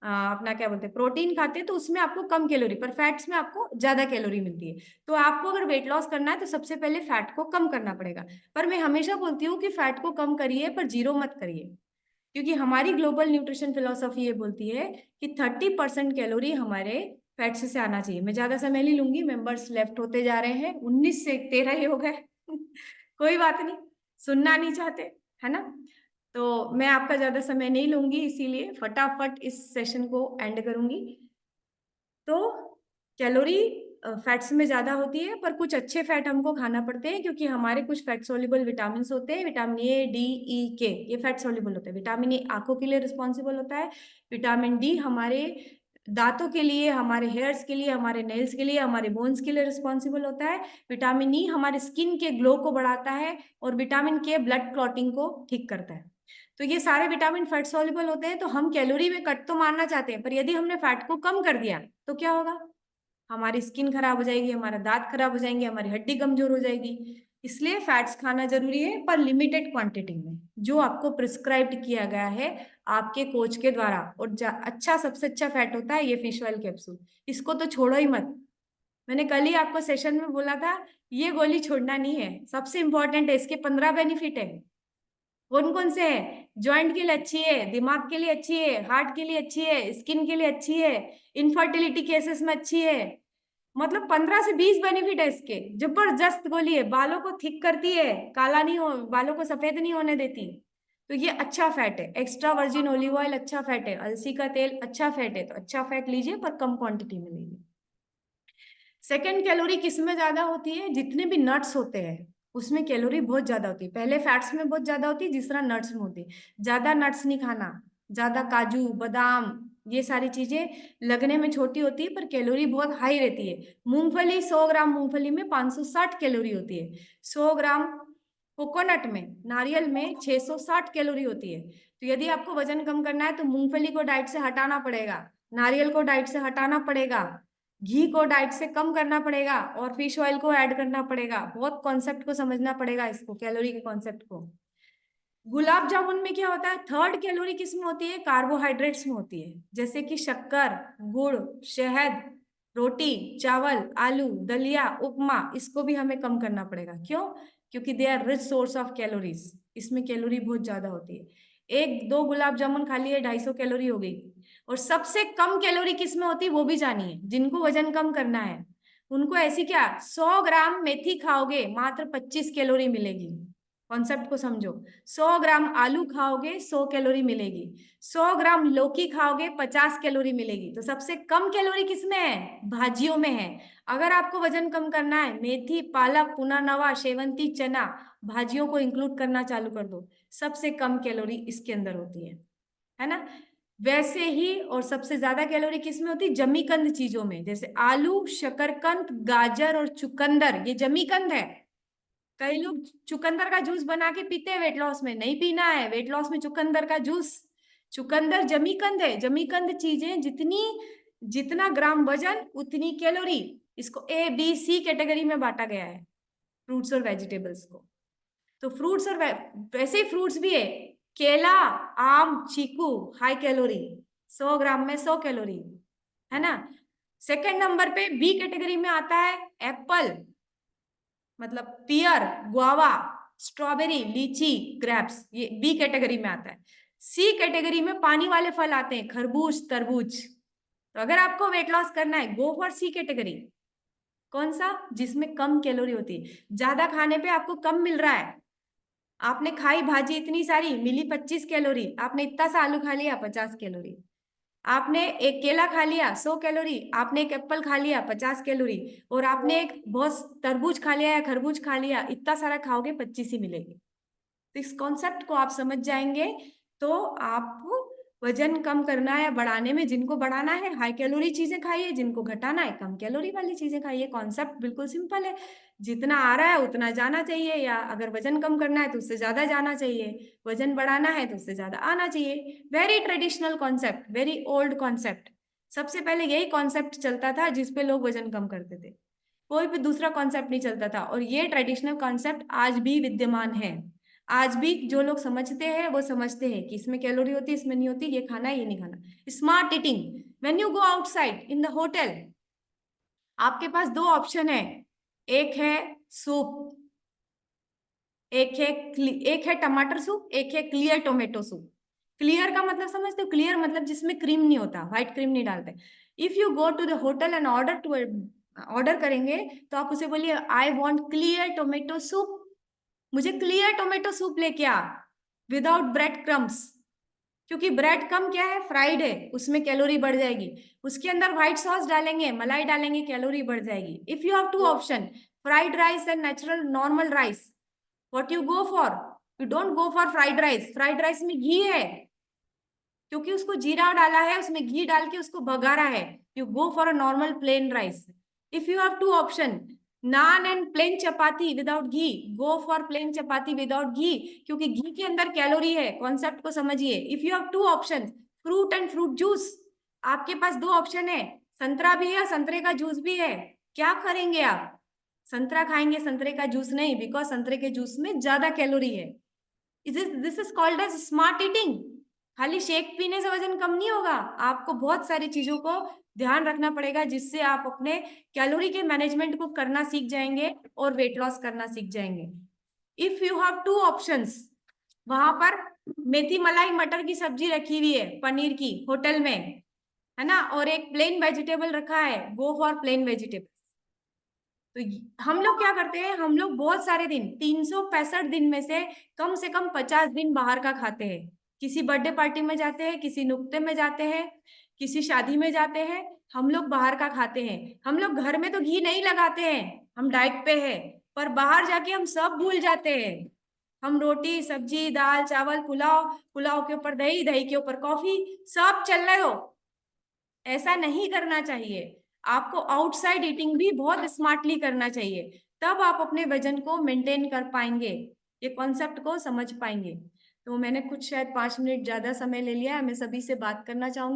अपना क्या बोलते हैं, प्रोटीन खाते हैं, तो उसमें आपको कम कैलोरी, पर फैट्स में आपको ज्यादा कैलोरी मिलती है। तो आपको अगर वेट लॉस करना है तो सबसे पहले फैट को कम करना पड़ेगा। पर मैं हमेशा बोलती हूँ कि फैट को कम करिए पर जीरो मत करिए, क्योंकि हमारी ग्लोबल न्यूट्रिशन फिलोसफी ये बोलती है कि 30% कैलोरी हमारे फैट्स से आना चाहिए। मैं ज्यादा समय नहीं लूंगी, मेंबर्स लेफ्ट होते जा रहे हैं, 19 से 13 ही हो गए। कोई बात नहीं, सुनना नहीं चाहते, है ना? तो मैं आपका ज्यादा समय नहीं लूंगी, इसीलिए फटाफट इस सेशन को एंड करूंगी। तो कैलोरी फैट्स में ज्यादा होती है, पर कुछ अच्छे फैट हमको खाना पड़ते हैं, क्योंकि हमारे कुछ फैट सोल्यूबल विटामिन होते हैं, विटामिन ए, डी, ई, के, ये फैट सोल्यूबल होते हैं। विटामिन ए आंखों के लिए रिस्पॉन्सिबल होता है, विटामिन डी हमारे दांतों के लिए, हमारे हेयर्स के लिए, हमारे नेल्स के लिए, हमारे बोन्स के लिए रिस्पॉन्सिबल होता है, विटामिन ई हमारे स्किन के ग्लो को बढ़ाता है, और विटामिन के ब्लड क्लॉटिंग को ठीक करता है। तो ये सारे विटामिन फैट सॉल्युबल होते हैं। तो हम कैलोरी में कट तो मारना चाहते हैं, पर यदि हमने फैट को कम कर दिया तो क्या होगा? हमारी स्किन खराब हो जाएगी, हमारा दांत खराब हो जाएंगे, हमारी हड्डी कमजोर हो जाएगी। इसलिए फैट्स खाना जरूरी है, पर लिमिटेड क्वांटिटी में, जो आपको प्रिस्क्राइब्ड किया गया है आपके कोच के द्वारा। और अच्छा, सबसे अच्छा फैट होता है ये फिश ऑयल कैप्सूल, इसको तो छोड़ो ही मत। मैंने कल ही आपको सेशन में बोला था, ये गोली छोड़ना नहीं है, सबसे इंपॉर्टेंट है। इसके 15 बेनिफिट है। कौन कौन से है? ज्वाइंट के लिए अच्छी है, दिमाग के लिए अच्छी है, हार्ट के लिए अच्छी है, स्किन के लिए अच्छी है, इनफर्टिलिटी केसेस में अच्छी है। मतलब 15 से 20 बेनिफिट है इसके। जबरदस्त गोली है, बालों को थिक करती है, काला नहीं हो, बालों को सफेद नहीं होने देती। तो ये अच्छा फैट है। एक्स्ट्रा वर्जिन ओलिव ऑयल अच्छा फैट है, अलसी का तेल अच्छा फैट है। तो अच्छा फैट लीजिए, पर कम क्वांटिटी में लीजिए। सेकेंड, कैलोरी किस में ज्यादा होती है? जितने भी नट्स होते हैं उसमें कैलोरी बहुत ज्यादा होती है। पहले फैट्स में बहुत ज्यादा होती है, जिस तरह नट्स में होती है। ज्यादा नट्स नहीं खाना, ज्यादा काजू बादाम ये सारी चीजें लगने में छोटी होती है, पर कैलोरी बहुत हाई रहती है। मूंगफली, 100 ग्राम मूंगफली में 560 कैलोरी होती है। 100 ग्राम कोकोनट में, नारियल में 660 कैलोरी होती है। तो यदि आपको वजन कम करना है तो मूंगफली को डाइट से हटाना पड़ेगा, नारियल को डाइट से हटाना पड़ेगा, घी को डाइट से कम करना पड़ेगा, और फिश ऑयल को ऐड करना पड़ेगा। बहुत कॉन्सेप्ट को समझना पड़ेगा, इसको कैलोरी के कॉन्सेप्ट को। गुलाब जामुन में क्या होता है? थर्ड कैलोरी किस में होती है? कार्बोहाइड्रेट्स में होती है, जैसे कि शक्कर, गुड़, शहद, रोटी, चावल, आलू, दलिया, उपमा, इसको भी हमें कम करना पड़ेगा। क्यों? क्योंकि they are rich source of calories, इसमें कैलोरी बहुत ज्यादा होती है। 1-2 गुलाब जामुन खा लिए 250 कैलोरी हो गई। और सबसे कम कैलोरी किस में होती है वो भी जानिए, जिनको वजन कम करना है। उनको ऐसी क्या 100 ग्राम मेथी खाओगे मात्र 25 कैलोरी मिलेगी। कॉन्सेप्ट को समझो। 100 ग्राम आलू खाओगे 100 कैलोरी मिलेगी। 100 ग्राम लौकी खाओगे 50 कैलोरी मिलेगी। तो सबसे कम कैलोरी किसमें है? भाजियों में है। अगर आपको वजन कम करना है, मेथी, पालक, पुनानवा, शेवंती, चना, भाजियों को इंक्लूड करना चालू कर दो। सबसे कम कैलोरी इसके अंदर होती है ना। वैसे ही और सबसे ज्यादा कैलोरी किसमें होती है? जमीकंद चीजों में, जैसे आलू, शकरकंद, गाजर और चुकंदर, ये जमीकंद है। कई लोग चुकंदर का जूस बना के पीते हैं वेट लॉस में, नहीं पीना है वेट लॉस में चुकंदर का जूस। चुकंदर जमीकंद है। जमीकंद चीजें जितनी, जितना ग्राम वजन उतनी कैलोरी। इसको A, B, C कैटेगरी में बांटा गया है, फ्रूट्स और वेजिटेबल्स को। तो फ्रूट्स और वैसे ही फ्रूट्स भी है। केला, आम, चीकू हाई कैलोरी, 100 ग्राम में 100 कैलोरी, है ना। सेकंड नंबर पे बी कैटेगरी में आता है एप्पल, मतलब पियर, गुआवा, स्ट्रॉबेरी, लीची, ग्रेप्स, ये बी कैटेगरी में आता है। सी कैटेगरी में पानी वाले फल आते हैं, खरबूज, तरबूज। तो अगर आपको वेट लॉस करना है, गो फॉर सी कैटेगरी। कौन सा? जिसमें कम कैलोरी होती है। ज्यादा खाने पे आपको कम मिल रहा है। आपने खाई भाजी इतनी सारी, मिली 25 कैलोरी। आपने इतना सा आलू खा लिया, 50 कैलोरी। आपने एक केला खा लिया, 100 कैलोरी। आपने एक एप्पल खा लिया, 50 कैलोरी। और आपने एक बहुत तरबूज खा लिया या खरबूज खा लिया, इतना सारा खाओगे 25 ही मिलेगी। तो इस कॉन्सेप्ट को आप समझ जाएंगे तो आप वजन कम करना है, बढ़ाने में जिनको बढ़ाना है हाई कैलोरी चीजें खाइए, जिनको घटाना है कम कैलोरी वाली चीजें खाइए। कॉन्सेप्ट बिल्कुल सिंपल है। जितना आ रहा है उतना जाना चाहिए, या अगर वजन कम करना है तो उससे ज्यादा जाना चाहिए, वजन बढ़ाना है तो उससे ज्यादा आना चाहिए। Very traditional concept, very old concept. सबसे पहले यही कॉन्सेप्ट चलता था जिसपे लोग वजन कम करते थे। कोई भी दूसरा कॉन्सेप्ट नहीं चलता था, और ये ट्रेडिशनल कॉन्सेप्ट आज भी विद्यमान है। आज भी जो लोग समझते हैं वो समझते हैं कि इसमें कैलोरी होती है, इसमें नहीं होती, ये खाना है ये नहीं खाना। Smart eating. When you go outside in the hotel, आपके पास दो ऑप्शन है। एक है सूप, एक है टमाटर सूप, एक है क्लियर टोमेटो सूप। क्लियर का मतलब समझते हो? क्लियर मतलब जिसमें क्रीम नहीं होता, व्हाइट क्रीम नहीं डालते। If you go to the hotel and order करेंगे, तो आप उसे बोलिए I want clear tomato soup, मुझे क्लियर टोमेटो सूप लेके आ, विदाउट ब्रेड क्रम्स। क्योंकि ब्रेड कम क्या है? फ्राइड है, उसमें कैलोरी बढ़ जाएगी। उसके अंदर व्हाइट सॉस डालेंगे, मलाई डालेंगे, कैलोरी बढ़ जाएगी। If you have two option, fried rice and natural normal rice, what you go for? You don't go for fried rice. Fried rice में घी है, क्योंकि उसको जीरा डाला है, उसमें घी डाल के उसको भगारा है। You go for a normal plain rice. If you have two option, naan and plain chapati without ghee, go for plain chapati without ghee, क्योंकि घी के अंदर कैलोरी है। कॉन्सेप्ट को समझिए। If you have two option, fruit and fruit juice, आपके पास दो ऑप्शन है, संतरा भी है, संतरे का जूस भी है। क्या करेंगे आप? संतरा खाएंगे, संतरे का जूस नहीं, बिकॉज संतरे के जूस में ज्यादा कैलोरी है। This is called as smart eating. खाली शेक पीने से वजन कम नहीं होगा, आपको बहुत सारी चीजों को ध्यान रखना पड़ेगा, जिससे आप अपने कैलोरी के मैनेजमेंट को करना सीख जाएंगे और वेट लॉस करना सीख जाएंगे। If you have two options, वहां पर मेथी मलाई मटर की सब्जी रखी हुई है, पनीर की, होटल में, है ना, और एक प्लेन वेजिटेबल रखा है, गो फॉर प्लेन वेजिटेबल। तो हम लोग क्या करते हैं? हम लोग बहुत सारे दिन, 365 दिन में से कम 50 दिन बाहर का खाते हैं। किसी बर्थडे पार्टी में जाते हैं, किसी नुक्ते में जाते हैं, किसी शादी में जाते हैं, हम लोग बाहर का खाते हैं। हम लोग घर में तो घी नहीं लगाते हैं, हम डाइट पे हैं, पर बाहर जाके हम सब भूल जाते हैं। हम रोटी सब्जी दाल चावल पुलाव, पुलाव के ऊपर दही, दही के ऊपर कॉफी, सब चल रहे हो। ऐसा नहीं करना चाहिए। आपको आउटसाइड ईटिंग भी बहुत स्मार्टली करना चाहिए, तब आप अपने वजन को मेंटेन कर पाएंगे, ये कॉन्सेप्ट को समझ पाएंगे। तो मैंने कुछ शायद 5 मिनट ज्यादा समय ले लिया है, मैं सभी से बात करना चाहूंगी।